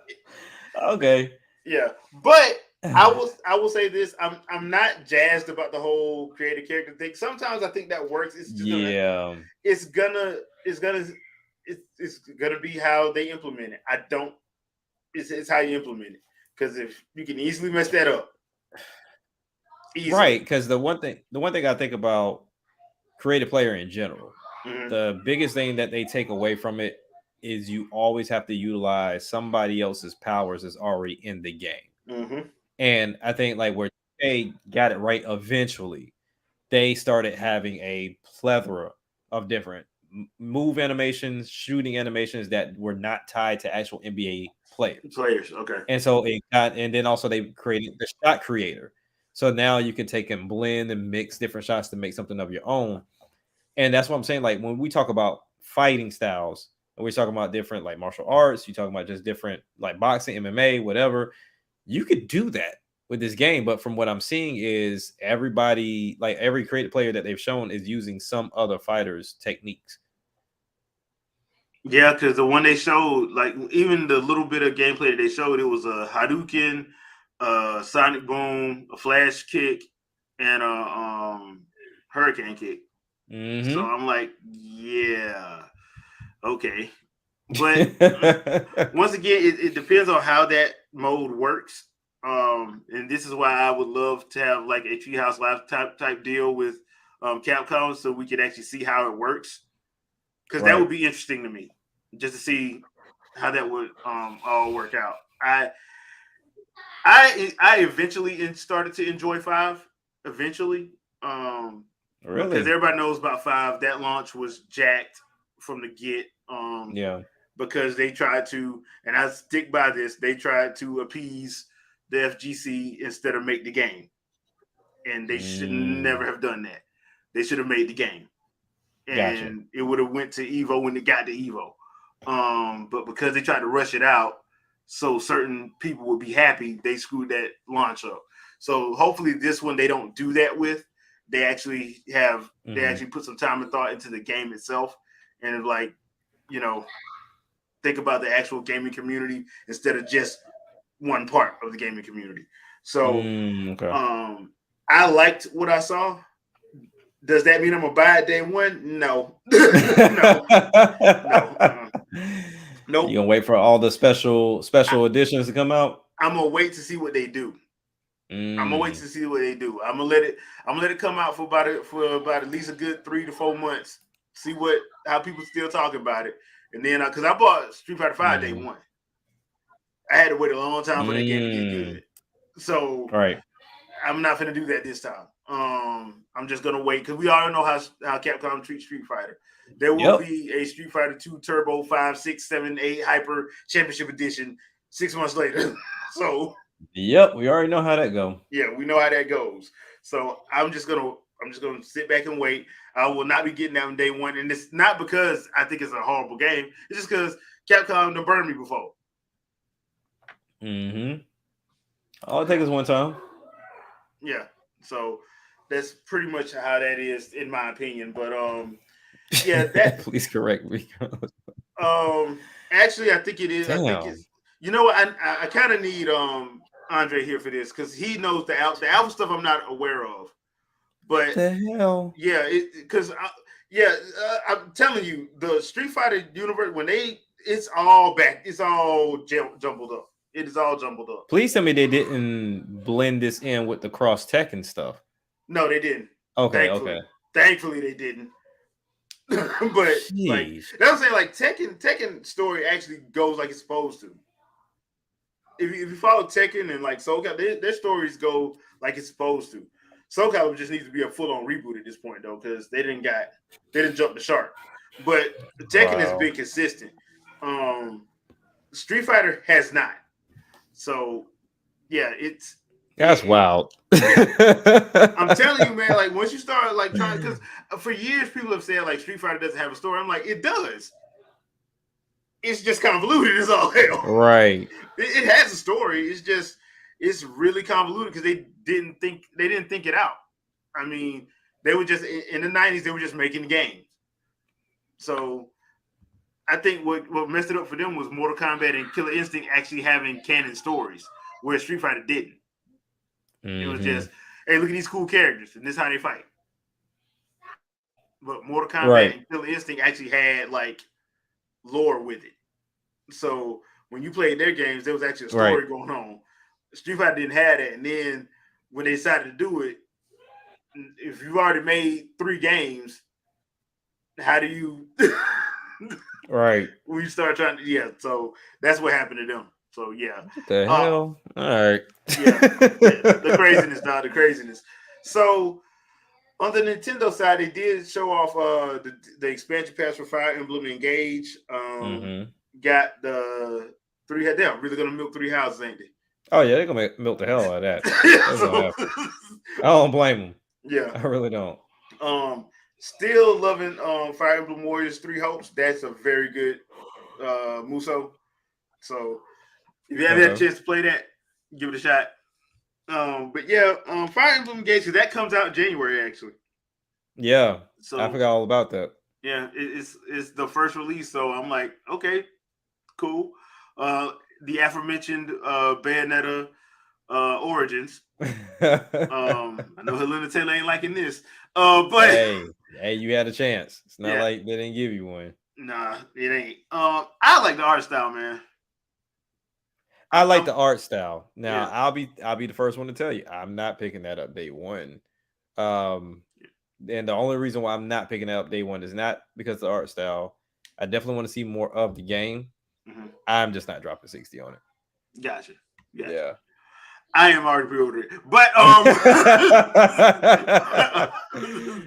Speaker 2: okay.
Speaker 1: Yeah, but I will say this: I'm not jazzed about the whole creative character thing. Sometimes I think that works. It's just it's gonna be how they implement it. I don't. It's how you implement it, because if you can easily mess that up,
Speaker 2: right? Because the one thing I think about creative player in general, the biggest thing that they take away from it is you always have to utilize somebody else's powers that's already in the game. And I think like where they got it right eventually, they started having a plethora of different move animations, shooting animations that were not tied to actual NBA players.
Speaker 1: Okay.
Speaker 2: And so it got, and then also they created the shot creator. So now you can take and blend and mix different shots to make something of your own. And that's what I'm saying. Like when we talk about fighting styles, and we're talking about different like martial arts, you're talking about just different like boxing, MMA, whatever, you could do that with this game. But from what I'm seeing is everybody, like every creative player that they've shown is using some other fighter's techniques.
Speaker 1: Yeah, because the one they showed, like even the little bit of gameplay that they showed, it was a Hadouken, Sonic Boom, a Flash Kick, and a Hurricane Kick. So I'm like, yeah, okay. But once again, it depends on how that mode works. And this is why I would love to have like a Treehouse Live type deal with Capcom, so we could actually see how it works. Because that would be interesting to me, just to see how that would all work out. I eventually started to enjoy 5. Eventually,
Speaker 2: really,
Speaker 1: because everybody knows about 5. That launch was jacked from the get.
Speaker 2: Yeah,
Speaker 1: because they tried to, and I stick by this. They tried to appease the FGC instead of make the game, and they should never have done that. They should have made the game. And it would have went to Evo when it got to Evo. But because they tried to rush it out so certain people would be happy, they screwed that launch up. So hopefully this one they don't do that with. They actually have they actually put some time and thought into the game itself, and like, you know, think about the actual gaming community instead of just one part of the gaming community. So I liked what I saw. Does that mean I'm gonna buy it day one? No. No. Nope.
Speaker 2: You gonna wait for all the special editions to come out?
Speaker 1: I'm gonna wait to see what they do. I'm gonna wait to see what they do. I'm gonna let it come out for about at least a good 3 to 4 months. See how people still talking about it, and then because I bought Street Fighter 5 day one, I had to wait a long time for that game to get good. So I'm not gonna do that this time. I'm just gonna wait because we already know how Capcom treats Street Fighter. There will be a Street Fighter 2 Turbo 5, 6, 7, 8 Hyper Championship Edition 6 months later. So
Speaker 2: we already know how that goes.
Speaker 1: Yeah, we know how that goes. So I'm just gonna I'm just going to sit back and wait. I will not be getting that on day one, and it's not because I think it's a horrible game. It's just because Capcom done burned me before.
Speaker 2: Mm-hmm. All it takes is one time.
Speaker 1: Yeah, so that's pretty much how that is, in my opinion. But yeah, that
Speaker 2: Please correct me.
Speaker 1: actually, I think it is. I think
Speaker 2: Damn.
Speaker 1: it's. You know what? I kind of need Andre here for this because he knows the alpha stuff I'm not aware of.
Speaker 2: What
Speaker 1: But
Speaker 2: the hell?
Speaker 1: yeah, because I'm telling you, the Street Fighter universe when it's all back, it's all jumbled up. It is all jumbled up.
Speaker 2: Please tell me they didn't blend this in with the cross tech and stuff.
Speaker 1: No, they didn't.
Speaker 2: Okay,
Speaker 1: Thankfully,
Speaker 2: okay.
Speaker 1: thankfully they didn't. But like
Speaker 2: Jeez.
Speaker 1: that's what I'm saying. Like Tekken story actually goes like it's supposed to. If you follow Tekken and like Soul Calibur, their stories go like it's supposed to. Soul Calibur just needs to be a full on reboot at this point though, because they didn't jump the shark. But Tekken has
Speaker 2: Wow.
Speaker 1: been consistent. Street Fighter has not. So yeah,
Speaker 2: That's wild.
Speaker 1: yeah. I'm telling you, man. Like once you start like trying, because for years people have said like Street Fighter doesn't have a story. I'm like, it does. It's just convoluted as all hell.
Speaker 2: Right.
Speaker 1: It has a story. It's really convoluted because they didn't think it out. I mean, they were just in the '90s. They were just making games. So I think what messed it up for them was Mortal Kombat and Killer Instinct actually having canon stories, where Street Fighter didn't. It was just, hey, look at these cool characters, and this is how they fight. But Mortal Kombat and Killer Instinct actually had like lore with it. So when you played their games, there was actually a story going on. Street Fighter didn't have that, and then when they decided to do it, if you've already made 3 games, how do you?
Speaker 2: Right.
Speaker 1: When you start trying to, so that's what happened to them. So yeah.
Speaker 2: What the hell? All right.
Speaker 1: Yeah. The craziness, dog. The craziness. So on the Nintendo side, they did show off the expansion pass for Fire Emblem Engage. Got the 3. They're really gonna milk 3 houses, ain't they?
Speaker 2: Oh yeah, they're gonna milk the hell out of that. I don't blame them.
Speaker 1: Yeah,
Speaker 2: I really don't.
Speaker 1: Still loving Fire Emblem Warriors 3 Hopes. That's a very good Muso. So if you haven't had a chance to play that, give it a shot. But yeah, Fire Emblem Engage, that comes out in January actually.
Speaker 2: Yeah,
Speaker 1: so
Speaker 2: I forgot all about that.
Speaker 1: Yeah, it's the first release, so I'm like, okay, cool. The aforementioned Bayonetta Origins. I know Helena Taylor ain't liking this. But
Speaker 2: hey, you had a chance. It's not like they didn't give you one.
Speaker 1: Nah, it ain't. I like the art style, man.
Speaker 2: I like the art style. Now I'll be the first one to tell you, I'm not picking that up day one. And the only reason why I'm not picking it up day one is not because of the art style. I definitely want to see more of the game. I'm just not dropping 60 on it.
Speaker 1: Gotcha.
Speaker 2: Yeah.
Speaker 1: I am already pre-ordered, but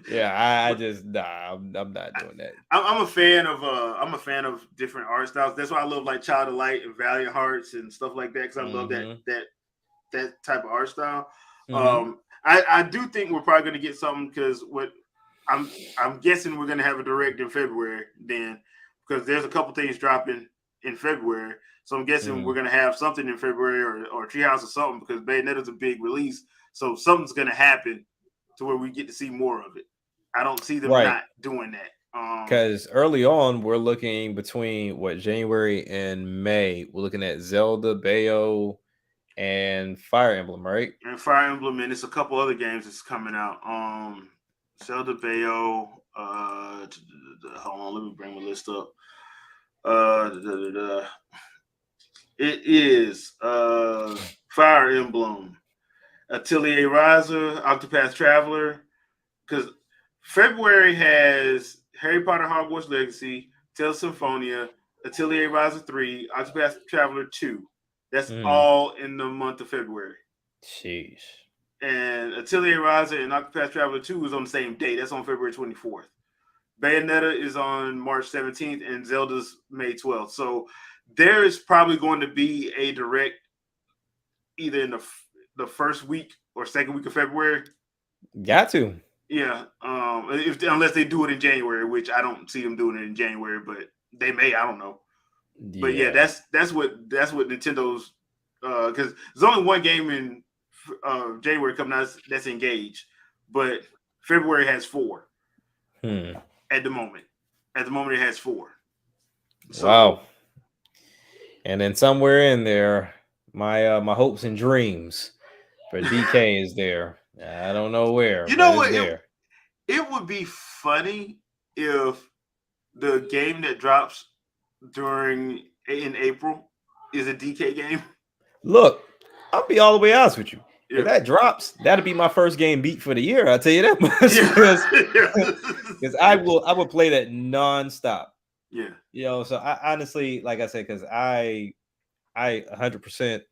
Speaker 2: yeah, I'm not doing that.
Speaker 1: I'm a fan of different art styles. That's why I love like Child of Light and Valiant Hearts and stuff like that, because I love that type of art style. I do think we're probably going to get something, because what I'm guessing we're going to have a direct in February then, because there's a couple things dropping in February. So I'm guessing we're going to have something in February or Treehouse or something, because Bayonetta's a big release. So something's going to happen to where we get to see more of it. I don't see them not doing that.
Speaker 2: Because early on, we're looking between January and May. We're looking at Zelda, Bayo, and Fire Emblem, right?
Speaker 1: And Fire Emblem, and it's a couple other games that's coming out. Zelda, Bayo. Hold on, let me bring my list up. It is Fire Emblem, Atelier Ryza, Octopath Traveler, because February has Harry Potter Hogwarts Legacy, Tales of Symphonia, Atelier Ryza 3, Octopath Traveler 2. That's all in the month of February.
Speaker 2: Jeez.
Speaker 1: And Atelier Ryza and Octopath Traveler 2 is on the same day. That's on February 24th. Bayonetta is on March 17th, and Zelda's May 12th. So there is probably going to be a direct either in the first week or second week of February.
Speaker 2: Got to.
Speaker 1: Yeah. Unless they do it in January, which I don't see them doing it in January, but they may. I don't know. But yeah,
Speaker 2: Yeah.
Speaker 1: that's what Nintendo's because there's only one game in January coming out that's engaged, but February has four
Speaker 2: Hmm.
Speaker 1: at the moment. At the moment, it has four. So
Speaker 2: Wow. And then somewhere in there, my hopes and dreams for DK is there. I don't know where,
Speaker 1: you
Speaker 2: but
Speaker 1: know
Speaker 2: it's
Speaker 1: what?
Speaker 2: there.
Speaker 1: It would be funny if the game that drops during in April is a DK game.
Speaker 2: Look, I'll be all the way honest with you. If
Speaker 1: Yeah,
Speaker 2: that drops, that'll be my first game beat for the year. I'll tell you that much
Speaker 1: yeah,
Speaker 2: because I will play that nonstop.
Speaker 1: yeah.
Speaker 2: So I honestly, like I said, because I 100%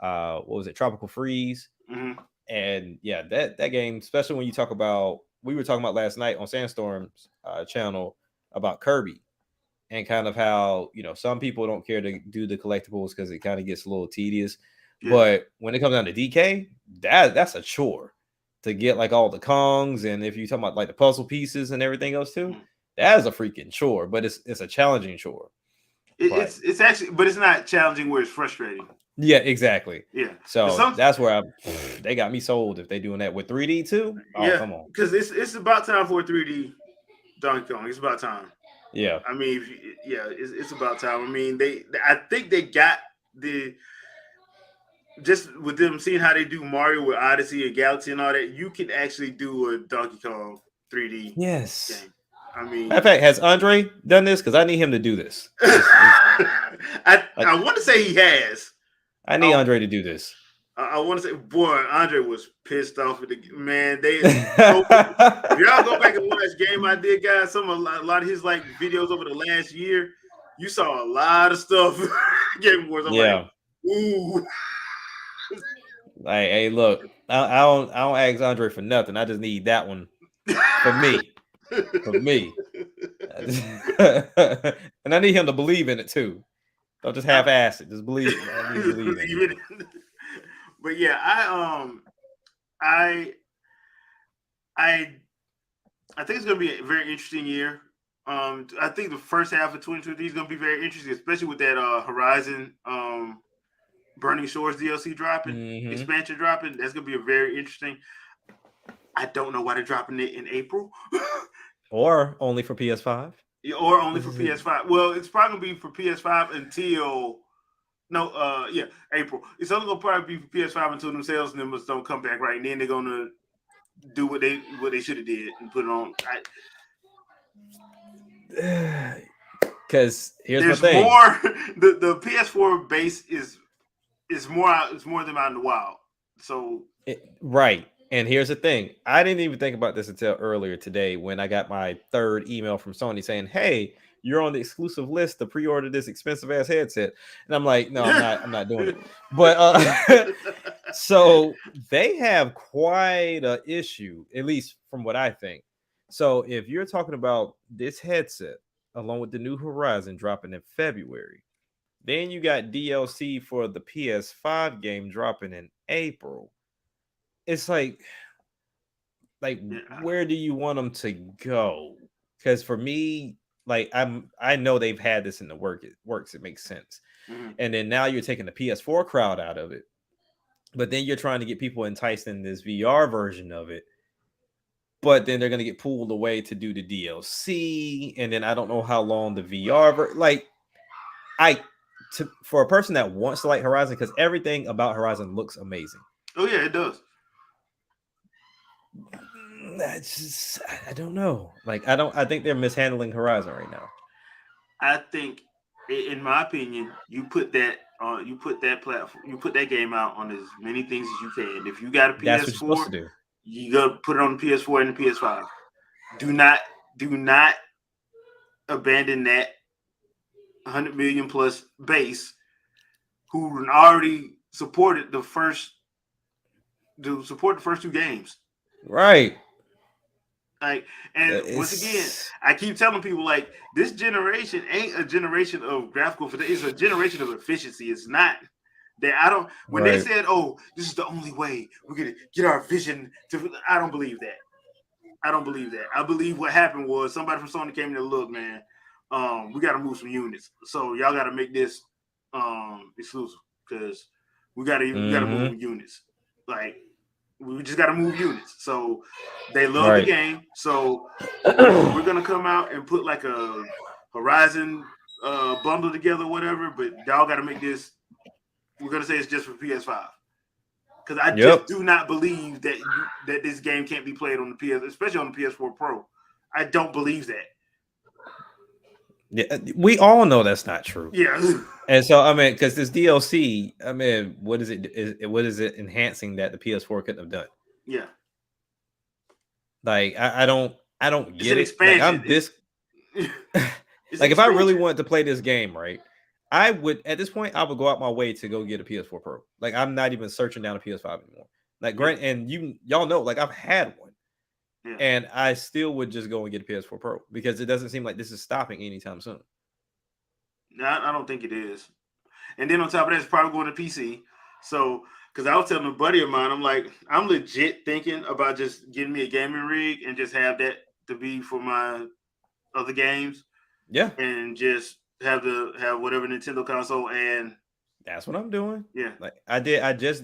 Speaker 2: what was it, Tropical Freeze,
Speaker 1: Hmm.
Speaker 2: and yeah, that game, especially when you talk about, we were talking about last night on Sandstorm's channel about Kirby and kind of how some people don't care to do the collectibles because it kind of gets a little tedious,
Speaker 1: Yeah.
Speaker 2: but when it comes down to DK, that's a chore to get like all the Kongs, and if you talk about like the puzzle pieces and everything else too,
Speaker 1: Mhm.
Speaker 2: that is a freaking chore, but it's a challenging chore. But
Speaker 1: It's actually, but it's not challenging where it's frustrating.
Speaker 2: yeah, exactly.
Speaker 1: Yeah, because
Speaker 2: So
Speaker 1: some
Speaker 2: that's where they got me sold if they doing that with 3D too. Oh,
Speaker 1: yeah,
Speaker 2: come on.
Speaker 1: because it's about time for a 3D Donkey Kong. It's about time.
Speaker 2: Yeah.
Speaker 1: I mean, yeah, it's about time. I mean, I think they got the just with them seeing how they do Mario with Odyssey and Galaxy and all that. You can actually do a Donkey Kong 3D
Speaker 2: Yes.
Speaker 1: game. I
Speaker 2: Matter of
Speaker 1: mean,
Speaker 2: fact, has Andre done this? Because I need him to do this. It's like
Speaker 1: I want to say he has.
Speaker 2: I need
Speaker 1: I,
Speaker 2: Andre to do this.
Speaker 1: I want to say, boy, Andre was pissed off at the man. If y'all go back and watch Game I Did, guys, a lot of his like videos over the last year, you saw a lot of stuff. Game Wars. I'm like,
Speaker 2: Yeah.
Speaker 1: ooh,
Speaker 2: Like, hey, look, I don't ask Andre for nothing. I just need that one for me. For me. And I need him to believe in it too. Don't just half ass it. Just believe. I need to
Speaker 1: Just
Speaker 2: believe in it.
Speaker 1: believe it. But yeah, I I I think it's gonna be a very interesting year. I think the first half of 2023 is gonna be very interesting, especially with that Horizon Burning Shores DLC dropping,
Speaker 2: Hmm.
Speaker 1: expansion dropping. That's gonna be a very interesting. I don't know why they're dropping it in April.
Speaker 2: Or only for PS5.
Speaker 1: Or only for PS5. Well, it's probably gonna be for PS5 until no, yeah, April. It's only gonna probably be for PS5 until them sales numbers don't come back right, and then they're gonna do what they should have did and put it on.
Speaker 2: Because here's my
Speaker 1: There's
Speaker 2: thing.
Speaker 1: more. The PS4 base is more out. It's more than out in the wild. So
Speaker 2: Right. And here's the thing. I didn't even think about this until earlier today when I got my third email from Sony saying, "Hey, you're on the exclusive list to pre-order this expensive ass headset." And I'm like, "No, I'm not doing it." But so they have quite a issue, at least from what I think. So if you're talking about this headset along with the new Horizon dropping in February, then you got DLC for the PS5 game dropping in April. It's like
Speaker 1: yeah.
Speaker 2: where do you want them to go? Because for me, like I know they've had this in the works. It makes sense.
Speaker 1: Mhm.
Speaker 2: And then now you're taking the PS4 crowd out of it, but then you're trying to get people enticed in this VR version of it. But then they're gonna get pulled away to do the DLC, and then I don't know how long the like I for a person that wants to like Horizon, because everything about Horizon looks amazing.
Speaker 1: Oh yeah, it does.
Speaker 2: That's just, I don't know. Like I think they're mishandling Horizon right now.
Speaker 1: I think, in my opinion, you put that platform, you put that game out on as many things as you can. If you got a
Speaker 2: That's what you're supposed to
Speaker 1: PS4,
Speaker 2: do.
Speaker 1: you gotta put it on the PS4 and the PS5. Do not do not abandon that 100 million plus base who already supported the first to support the first two games.
Speaker 2: Right.
Speaker 1: Like, and once again,
Speaker 2: It's
Speaker 1: I keep telling people like this generation ain't a generation of graphical fidelity. It's a generation of efficiency. It's not that I don't. When they
Speaker 2: right.
Speaker 1: said, "Oh, this is the only way we're gonna get our vision to," I don't believe that. I don't believe that. I believe what happened was somebody from Sony came in and look, man, we got to move some units. So y'all got to make this exclusive because we got to move units. Like we just got to move units. So they love the game. So we're gonna come out and put like a Horizon bundle together, whatever. But y'all got to make this. We're gonna say it's just for PS5 because I just do not believe that this game can't be played on the PS, especially on the PS4 Pro. I don't believe that.
Speaker 2: Yeah, we all know that's not true.
Speaker 1: Yeah,
Speaker 2: and so I mean, because this DLC, I mean, what is it? What is it enhancing that the PS4 couldn't have done?
Speaker 1: Yeah,
Speaker 2: like I don't get it.
Speaker 1: Expansion.
Speaker 2: Like I'm this. like if I really wanted to play this game, right? I would at this point I would go out my way to go get a PS4 Pro. Like I'm not even searching down a PS5 anymore. Like Grant and y'all know, like I've had one. Yeah. And I still would just go and get a PS4 Pro because it doesn't seem like this is stopping anytime soon.
Speaker 1: No, I don't think it is. And then on top of that, it's probably going to PC. So, because I was telling a buddy of mine, I'm like, I'm legit thinking about just getting me a gaming rig and just have that to be for my other games.
Speaker 2: Yeah.
Speaker 1: And just have whatever Nintendo console, and
Speaker 2: that's what I'm doing.
Speaker 1: Yeah.
Speaker 2: Like I just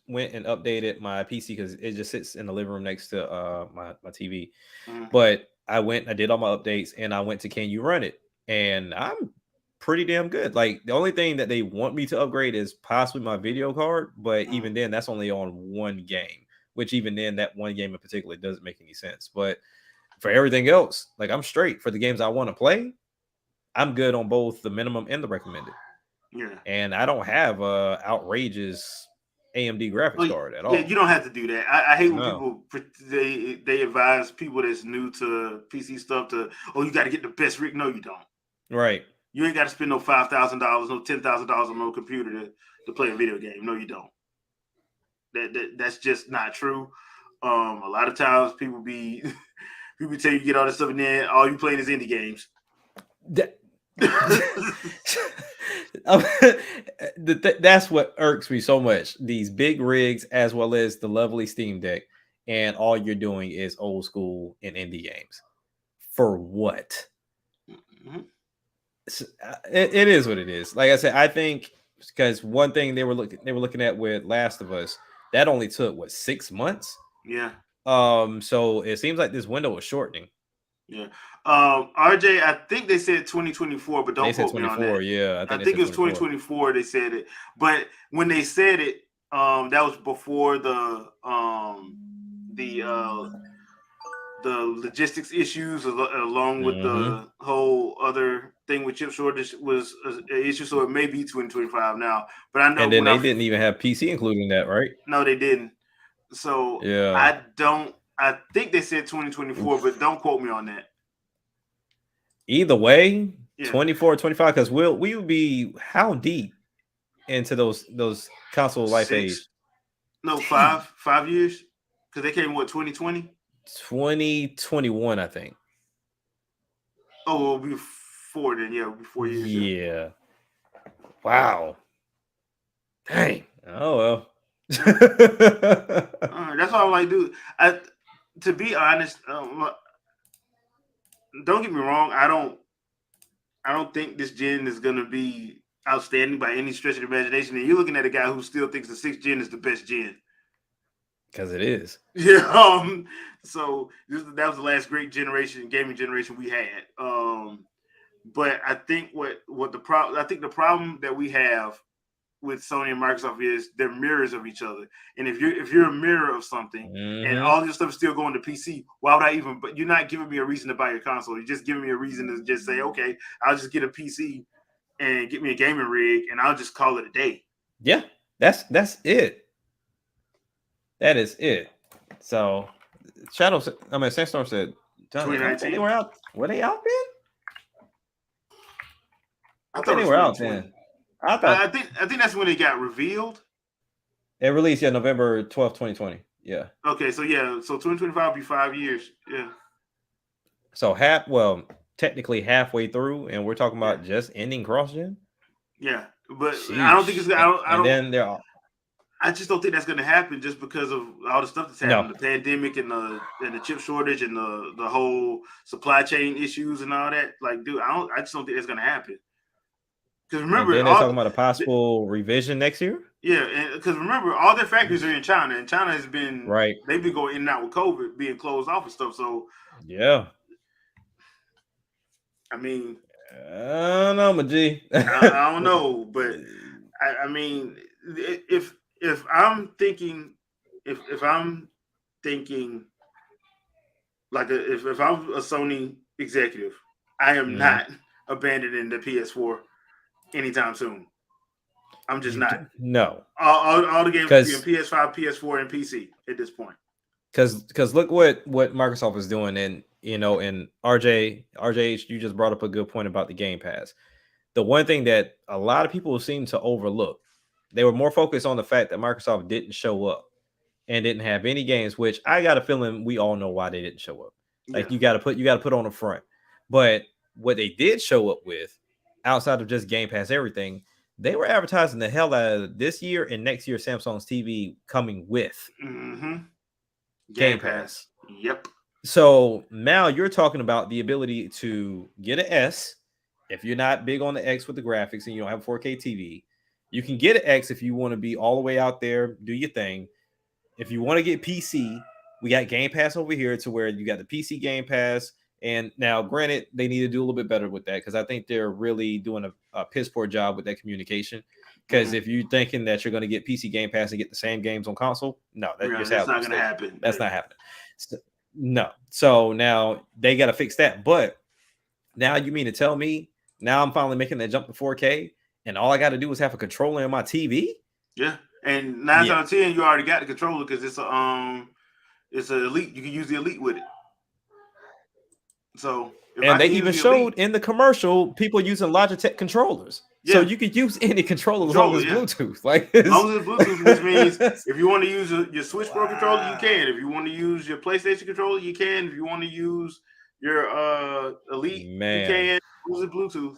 Speaker 2: went and updated my PC because it just sits in the living room next to my TV.
Speaker 1: Mm-hmm.
Speaker 2: But I did all my updates and I went to Can You Run It? And I'm pretty damn good. Like the only thing that they want me to upgrade is possibly my video card, but even then that's only on one game, which even then that one game in particular doesn't make any sense. But for everything else, like I'm straight for the games I want to play. I'm good on both the minimum and the recommended.
Speaker 1: Yeah.
Speaker 2: And I don't have a outrageous AMD graphics card at all.
Speaker 1: Yeah, you don't have to do that. I hate when people they advise people that's new to PC stuff to, you got to get the best rig. No, you don't.
Speaker 2: Right.
Speaker 1: You ain't got to spend no $5,000, no $10,000 on no computer to play a video game. No, you don't. That's just not true. A lot of times people tell you get all this stuff and then all you playing is indie games.
Speaker 2: That's what irks me so much. These big rigs as well as the lovely Steam Deck, and all you're doing is old school and indie games. For what?
Speaker 1: Mm-hmm.
Speaker 2: It is what it is. Like I said, I think because one thing they were looking at with Last of Us, that only took 6 months.
Speaker 1: Yeah.
Speaker 2: So it seems like this window is shortening.
Speaker 1: Yeah. RJ, I think they said 2024, but don't quote me on that.
Speaker 2: Yeah,
Speaker 1: I think it was 2024. They said it, but when they said it, that was before the logistics issues along with the whole other thing with chip shortage was an issue. So it may be 2025 now, but I know.
Speaker 2: And then they didn't even have PC including that, right?
Speaker 1: No, they didn't. So yeah, I think they said 2024, but don't quote me on that.
Speaker 2: Either way, 24, 25, because we'll be how deep into those console life age?
Speaker 1: No, 5 years, because they came 2020,
Speaker 2: 2021, I think.
Speaker 1: Oh, well, before then, yeah, before years.
Speaker 2: Yeah. Wow. Dang. Oh well.
Speaker 1: That's all I do. To be honest, don't get me wrong. I don't think this gen is gonna be outstanding by any stretch of the imagination. And you're looking at a guy who still thinks the 6th gen is the best gen.
Speaker 2: Because it is.
Speaker 1: Yeah. So that was the last great gaming generation we had. But I think the problem that we have with Sony and Microsoft is they're mirrors of each other. And if you're a mirror of something and all your stuff is still going to PC, why would I even? But you're not giving me a reason to buy your console. You're just giving me a reason to just say, okay, I'll just get a PC and get me a gaming rig, and I'll just call it a day.
Speaker 2: Yeah, that's it. That is it. So, Sandstorm said,
Speaker 1: 2019.
Speaker 2: Were they out then?
Speaker 1: I thought they were out then. I think that's when it got revealed.
Speaker 2: It released November 12th, 2020. Yeah.
Speaker 1: Okay, so 2025 will be 5 years. Yeah.
Speaker 2: So technically halfway through, and we're talking about just ending cross-gen.
Speaker 1: Yeah, but sheesh. I don't think it's. I don't.
Speaker 2: Then they're all.
Speaker 1: I just don't think that's going to happen just because of all the stuff that's
Speaker 2: No.
Speaker 1: happened, the pandemic and the chip shortage and the whole supply chain issues and all that. Like, dude, I just don't think that's going to happen. Because
Speaker 2: And
Speaker 1: remember,
Speaker 2: then they're talking about a possible revision next year.
Speaker 1: yeah, because remember, all their factories are in China, and China has been
Speaker 2: Right.
Speaker 1: they've been going in and out with COVID being closed off and stuff. So
Speaker 2: Yeah.
Speaker 1: I mean,
Speaker 2: I don't know, my G.
Speaker 1: I don't know, but I mean, if I'm thinking, if I'm thinking like if I'm a Sony executive, I am not abandoning the PS4 anytime soon. I'm just not.
Speaker 2: No.
Speaker 1: All the games will be in PS5, PS4, and PC at this point.
Speaker 2: Because look what Microsoft is doing, and and RJH, you just brought up a good point about the Game Pass. The one thing that a lot of people seem to overlook, they were more focused on the fact that Microsoft didn't show up and didn't have any games, which I got a feeling we all know why they didn't show up. Like you got to put on the front. But what they did show up with, outside of just Game Pass everything, they were advertising the hell out of this year and next year Samsung's TV coming with Game Pass.
Speaker 1: Yep.
Speaker 2: So now you're talking about the ability to get an S if you're not big on the X with the graphics and you don't have a 4K TV. You can get an X if you want to be all the way out there, do your thing. If you want to get PC, we got Game Pass over here to where you got the PC Game Pass. And now, granted, they need to do a little bit better with that because I think they're really doing a piss poor job with that communication. Because if you're thinking that you're going to get PC Game Pass and get the same games on console, no, that's
Speaker 1: not going to happen.
Speaker 2: That's not happening. No. So now they got to fix that. But now you mean to tell me now I'm finally making that jump to 4K and all I got to do is have a controller in my TV?
Speaker 1: Yeah. And 9 out of 10, you already got the controller because it's an Elite. You can use the Elite with it. So,
Speaker 2: and they even showed in the commercial people using Logitech controllers. Yeah. So you could use any controller as long as Bluetooth. Like
Speaker 1: as long as it's Bluetooth, which means if you want to use your Switch Pro controller, you can. If you want to use your PlayStation controller, you can. If you want to use your Elite, you can use it Bluetooth.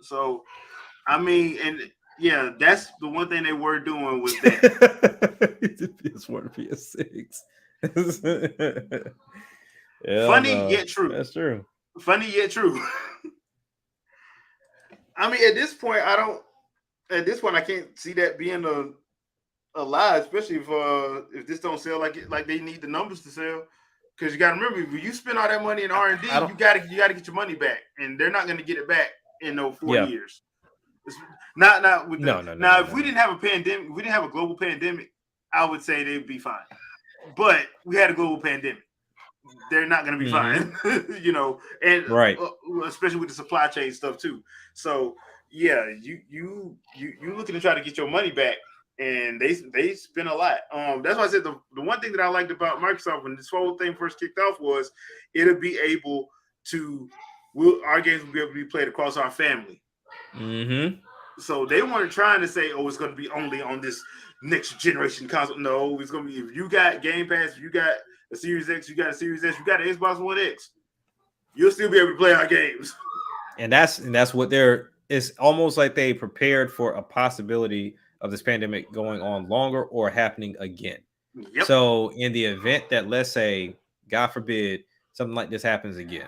Speaker 1: So, I mean, and yeah, that's the one thing they were doing was that.
Speaker 2: PS4 to PS6.
Speaker 1: Funny yet true.
Speaker 2: That's true.
Speaker 1: Funny yet true. I mean, at this point, I can't see that being a lie, especially if this don't sell like they need the numbers to sell. Because you got to remember, if you spend all that money in R&D, you got to get your money back, and they're not going to get it back in 4 years. It's not with now. If we didn't have a pandemic, if we didn't have a global pandemic, I would say they'd be fine. But we had a global pandemic. They're not going to be fine, and especially with the supply chain stuff too. So yeah, you looking to try to get your money back, and they spend a lot. That's why I said the one thing that I liked about Microsoft when this whole thing first kicked off was it'll be able to our games will be able to be played across our family. So they weren't trying to say, oh, it's going to be only on this next generation console. No, it's going to be if you got Game Pass, if you got a Series X, you got a Series S, you got an Xbox One X, you'll still be able to play our games.
Speaker 2: And that's what it's almost like they prepared for a possibility of this pandemic going on longer or happening again. Yep. So in the event that, let's say, God forbid, something like this happens again,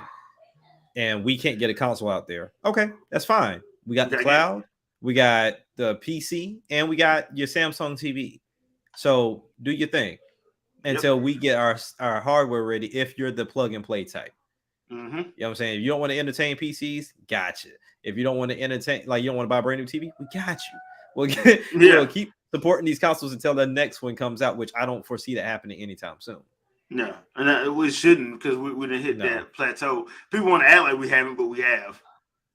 Speaker 2: and we can't get a console out there, okay, that's fine. We got the cloud, we got the PC, and we got your Samsung TV. So do your thing until we get our hardware ready if you're the plug and play type. You know what I'm saying? If you don't want to entertain PCs, gotcha. If you don't want to entertain, like you don't want to buy a brand new TV, we got you. We'll keep supporting these consoles until the next one comes out, which I don't foresee that happening anytime soon.
Speaker 1: No, and we shouldn't because we didn't hit that plateau. People want to act like we haven't, but we have.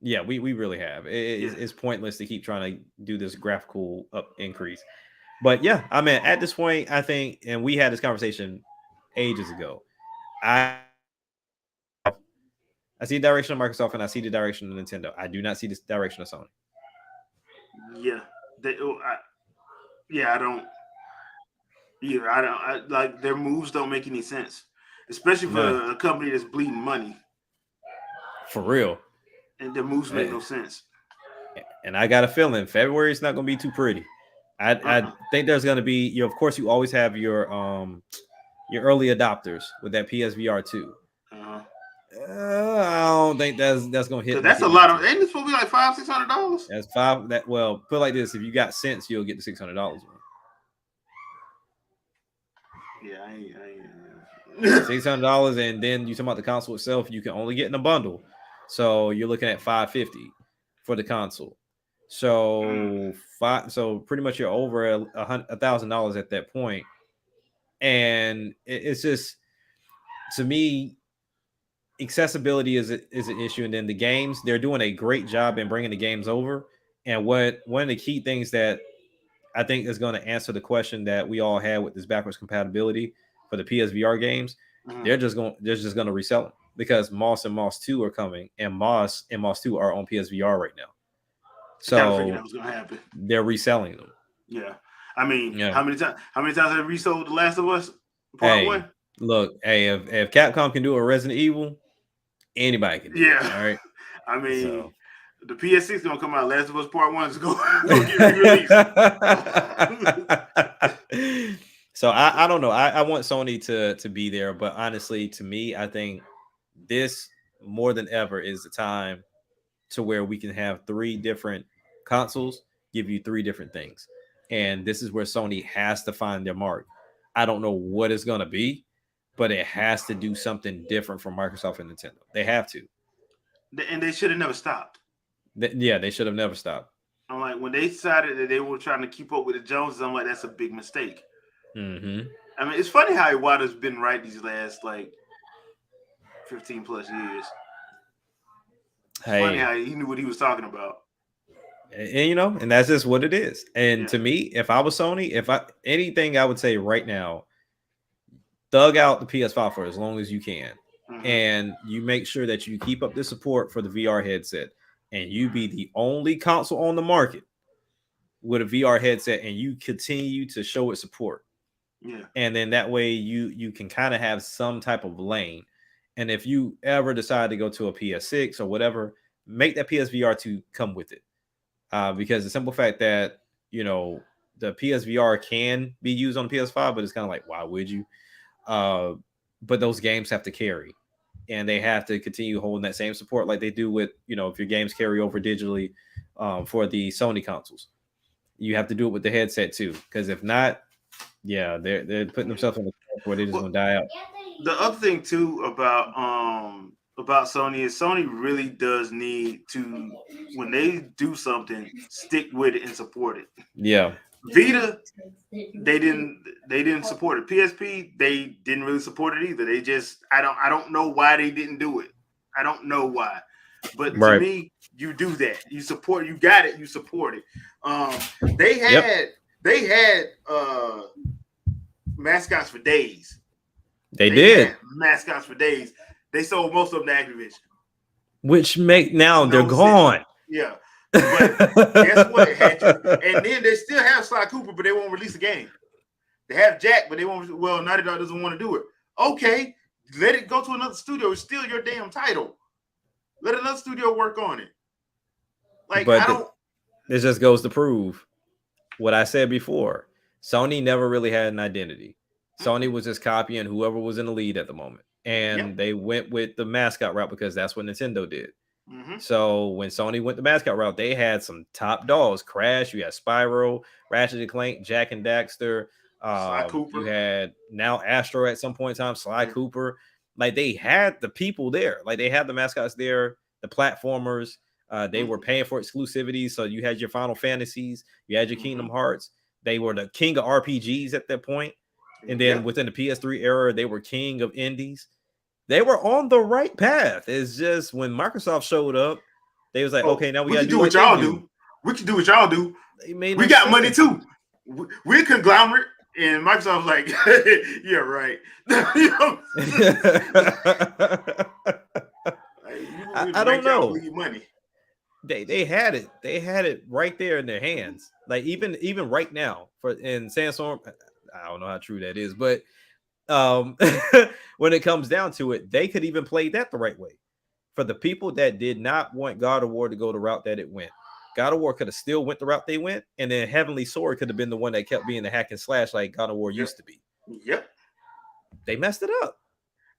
Speaker 2: Yeah, we really have. It's pointless to keep trying to do this graphical increase. But yeah, I mean, at this point, I think, and we had this conversation ages ago. I see the direction of Microsoft and I see the direction of Nintendo. I do not see the direction of Sony.
Speaker 1: Yeah, I don't. Yeah, I don't. Like their moves don't make any sense, especially for a company that's bleeding money.
Speaker 2: For real.
Speaker 1: And their moves make no sense.
Speaker 2: And I got a feeling February is not going to be too pretty. I think there's going to be, you know, of course, you always have your early adopters with that PSVR 2.
Speaker 1: Uh-huh.
Speaker 2: I don't think that's going to hit
Speaker 1: Cause
Speaker 2: like
Speaker 1: that's
Speaker 2: it
Speaker 1: a lot
Speaker 2: used
Speaker 1: of.
Speaker 2: to.
Speaker 1: Ain't it supposed to be like $500-$600?
Speaker 2: That's five. That well, put it like this: if you got sense, you'll get the $600 one.
Speaker 1: Yeah, I ain't.
Speaker 2: $600, and then you talk about the console itself. You can only get in a bundle, so you're looking at $550 for the console. So so pretty much you're over $1,000 at that point, and it's just, to me, accessibility is an issue, and then the games, they're doing a great job in bringing the games over. And what one of the key things that I think is going to answer the question that we all had with this backwards compatibility for the PSVR games. They're just going to resell them, because Moss and Moss 2 are coming, and Moss 2 are on PSVR right now.
Speaker 1: I kind of figured
Speaker 2: So
Speaker 1: that was gonna happen.
Speaker 2: they're reselling them.
Speaker 1: Yeah, I mean,
Speaker 2: Yeah.
Speaker 1: how many times have they resold The Last of Us Part
Speaker 2: Hey,
Speaker 1: 1?
Speaker 2: look, hey, if Capcom can do a Resident Evil, anybody can do it. All right.
Speaker 1: I mean,
Speaker 2: So
Speaker 1: the PS6 gonna come out. Last of Us Part 1 is gonna get re-released.
Speaker 2: So I don't know. I want Sony to be there, but honestly, to me, I think this more than ever is the time to where we can have 3 different consoles give you 3 different things. And this is where Sony has to find their mark. I don't know what it's going to be, but it has to do something different from Microsoft and Nintendo. They have to.
Speaker 1: And they should have never stopped.
Speaker 2: Yeah, they should have never stopped.
Speaker 1: I'm like, when they decided that they were trying to keep up with the Joneses, I'm like, that's a big mistake.
Speaker 2: Mm-hmm.
Speaker 1: I mean, it's funny how Iwata's been right these last, like, 15 plus years. Funny how he knew what he was talking about.
Speaker 2: And you know, and that's just what it is. And to me, if I was Sony, anything I would say right now, thug out the PS5 for as long as you can. And you make sure that you keep up the support for the VR headset, and you be the only console on the market with a VR headset, and you continue to show it support.
Speaker 1: Yeah.
Speaker 2: And then that way you can kind of have some type of lane. And if you ever decide to go to a PS6 or whatever, make that PSVR 2 come with it. Because the simple fact that, you know, the PSVR can be used on the PS5, but it's kind of like, why would you? But those games have to carry, and they have to continue holding that same support like they do with, you know, if your games carry over digitally for the Sony consoles. You have to do it with the headset too, because if not, yeah, they're putting themselves in the corner where they're just gonna die out.
Speaker 1: The other thing too about Sony is Sony really does need to, when they do something, stick with it and support it.
Speaker 2: Yeah.
Speaker 1: Vita, they didn't support it. PSP, they didn't really support it either. They just, I don't know why they didn't do it. I don't know why. But to me, you do that. You support, you got it, you support it. They had mascots for days.
Speaker 2: They did
Speaker 1: mascots for days. They sold most of them to Activision,
Speaker 2: which make now they're gone.
Speaker 1: Yeah, but guess what? And then they still have Sly Cooper, but they won't release a game. They have Jack, but they won't. Well, Naughty Dog doesn't want to do it. Okay, let it go to another studio. It's still your damn title. Let another studio work on it. Like, but
Speaker 2: this just goes to prove what I said before. Sony never really had an identity. Sony was just copying whoever was in the lead at the moment. And they went with the mascot route because that's what Nintendo did. So when Sony went the mascot route, they had some top dogs. Crash, you had Spyro, Ratchet and Clank, Jack and Daxter. You had now Astro at some point in time, Sly Cooper. Like, they had the people there. Like, they had the mascots there, the platformers. They were paying for exclusivity. So you had your Final Fantasies, you had your Kingdom Hearts. They were the king of RPGs at that point. And then within the PS3 era, they were king of indies. They were on the right path. It's just when Microsoft showed up, they was like, okay, now we got to do what y'all do.
Speaker 1: We can do what y'all do. We got money too. We're conglomerate. And Microsoft was like, yeah, right.
Speaker 2: I don't know.
Speaker 1: Money.
Speaker 2: They had it. They had it right there in their hands. Like, even right now in Sandstorm, I don't know how true that is, but when it comes down to it, they could even play that the right way. For the people that did not want God of War to go the route that it went, God of War could have still went the route they went, and then Heavenly Sword could have been the one that kept being the hack and slash like God of War used to be.
Speaker 1: Yep.
Speaker 2: They messed it up.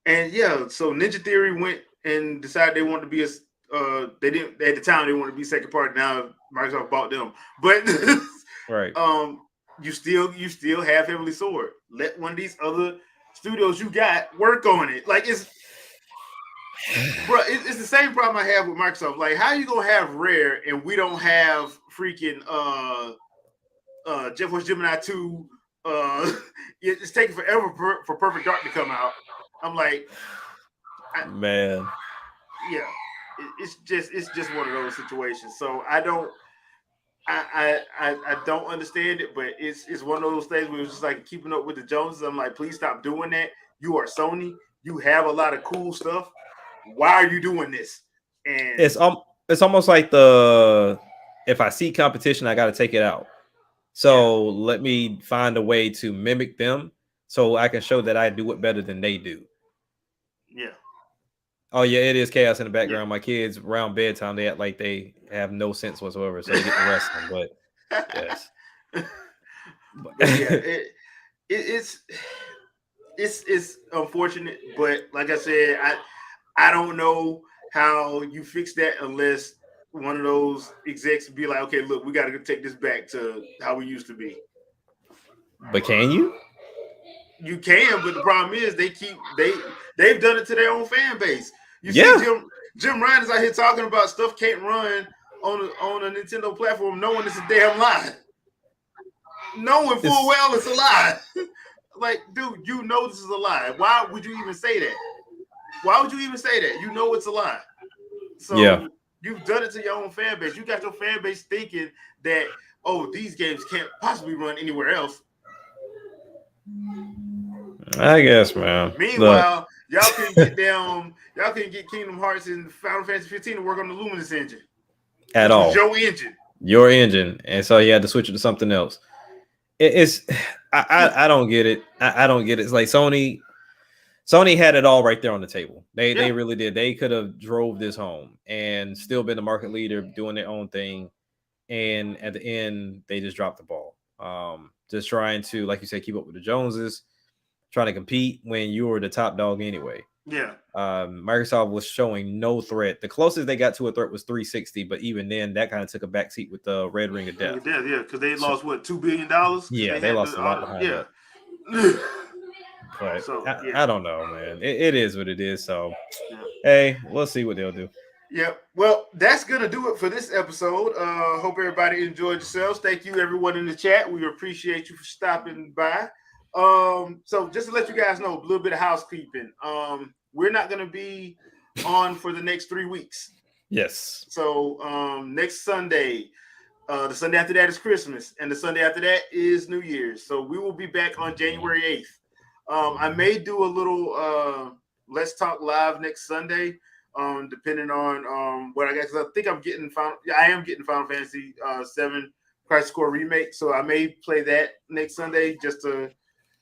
Speaker 1: And yeah, so Ninja Theory went and decided they wanted to be a. They didn't at the time. They wanted to be second party. Now Microsoft bought them, but
Speaker 2: right.
Speaker 1: You still have Heavenly Sword. Let one of these other studios you got work on it. Like it's it's the same problem I have with Microsoft. Like, how you gonna have Rare and we don't have freaking Jet Force Gemini 2? It's taking forever for Perfect Dark to come out. I'm like,
Speaker 2: man,
Speaker 1: yeah, it's just one of those situations. So I don't understand it, but it's one of those things where it's just like keeping up with the Joneses. I'm like, please stop doing that. You are Sony. You have a lot of cool stuff. Why are you doing this? And
Speaker 2: it's almost like if I see competition, I got to take it out. So let me find a way to mimic them so I can show that I do it better than they do.
Speaker 1: Yeah.
Speaker 2: Oh yeah, it is chaos in the background. Yeah. My kids around bedtime, they act like they have no sense whatsoever, so they get the rest of them. But yes,
Speaker 1: but yeah, it's unfortunate. But like I said, I don't know how you fix that unless one of those execs be like, okay, look, we got to take this back to how we used to be.
Speaker 2: But can you?
Speaker 1: You can, but the problem is they've done it to their own fan base. You see Jim Ryan is out here talking about stuff can't run on a Nintendo platform. Knowing it's a damn lie. Knowing full well it's a lie. Like, dude, you know this is a lie. Why would you even say that? Why would you even say that? You know it's a lie. So you've done it to your own fan base. You got your fan base thinking that, oh, these games can't possibly run anywhere else.
Speaker 2: I guess, man.
Speaker 1: Meanwhile, y'all couldn't get Kingdom Hearts and Final Fantasy 15 to work on the Luminous engine.
Speaker 2: At all. Your engine. And so you had to switch it to something else. I don't get it. I don't get it. It's like Sony had it all right there on the table. They really did. They could have drove this home and still been the market leader doing their own thing. And at the end, they just dropped the ball. Just trying to, like you said, keep up with the Joneses, trying to compete when you were the top dog anyway.
Speaker 1: Yeah.
Speaker 2: Microsoft was showing no threat. The closest they got to a threat was 360, but even then, that kind of took a backseat with the Red Ring of Death.
Speaker 1: Yeah, because they lost $2 billion.
Speaker 2: Yeah, they lost a lot behind that. But I don't know, man. It is what it is. So, hey, we'll see what they'll do.
Speaker 1: Yeah, well, that's gonna do it for this episode. Hope everybody enjoyed yourselves. Thank you, everyone in the chat. We appreciate you for stopping by. So just to let you guys know, a little bit of housekeeping. We're not gonna be on for the next 3 weeks.
Speaker 2: Yes.
Speaker 1: So next Sunday, the Sunday after that is Christmas, and the Sunday after that is New Year's. So we will be back on January 8th. I may do a little Let's Talk Live next Sunday. Depending on what I got, because I think I am getting Final Fantasy 7 Crisis Core Remake, so I may play that next Sunday just to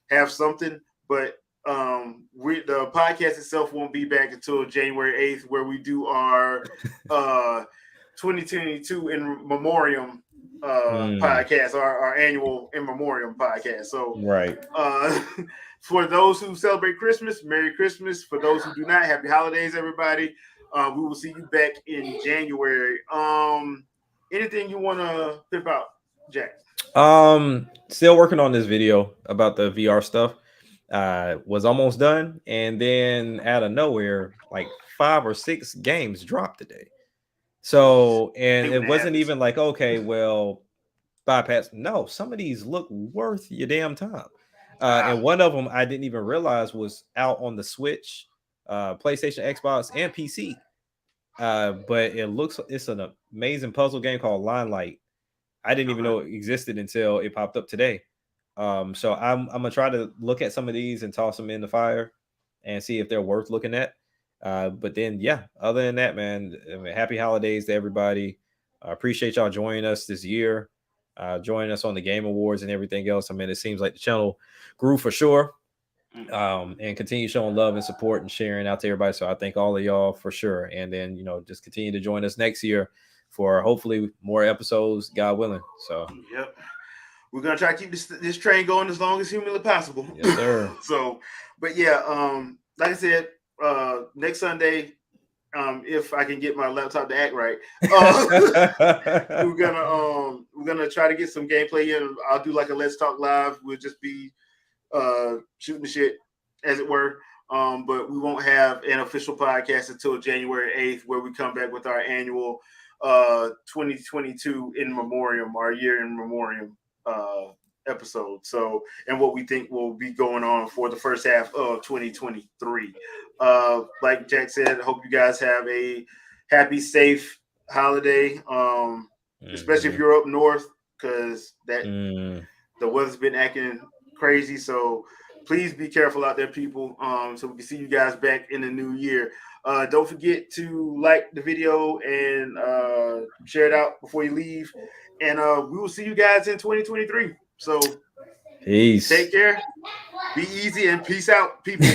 Speaker 1: have something. But the podcast itself won't be back until January 8th, where we do our 2022 in memoriam podcast, our annual in memoriam podcast. So
Speaker 2: right.
Speaker 1: For those who celebrate Christmas, Merry Christmas. For those who do not, Happy Holidays, everybody. We will see you back in January. Anything you want to tip out, Jack?
Speaker 2: Still working on this video about the VR stuff. Was almost done, and then out of nowhere, like 5 or 6 games dropped today. So, and it wasn't even like, okay, well, bypass. No, some of these look worth your damn time. And one of them I didn't even realize was out on the Switch, PlayStation, Xbox, and PC. But it's an amazing puzzle game called Limelight. I didn't even know it existed until it popped up today. So I'm gonna try to look at some of these and toss them in the fire and see if they're worth looking at. But then, other than that, man, happy holidays to everybody. I appreciate y'all joining us this year. Joining us on the Game Awards and everything else. I mean, it seems like the channel grew for sure, and continue showing love and support and sharing out to everybody. So I thank all of y'all for sure. And then, just continue to join us next year for hopefully more episodes, God willing. So,
Speaker 1: yep. We're gonna try to keep this train going as long as humanly possible.
Speaker 2: yes, sir.
Speaker 1: So, but yeah, like I said, next Sunday, if I can get my laptop to act right, we're gonna try to get some gameplay in. I'll do like a Let's Talk Live. We'll just be shooting the shit, as it were. But we won't have an official podcast until January 8th, where we come back with our annual 2022 in memoriam, our year in memoriam episode. So, and what we think will be going on for the first half of 2023. Like Jack said, I hope you guys have a happy, safe holiday. Especially if you're up north, because the weather's been acting crazy. So please be careful out there, people. So we can see you guys back in the new year. Don't forget to like the video and share it out before you leave. And we will see you guys in 2023. So
Speaker 2: peace.
Speaker 1: Take care. Be easy and peace out, people.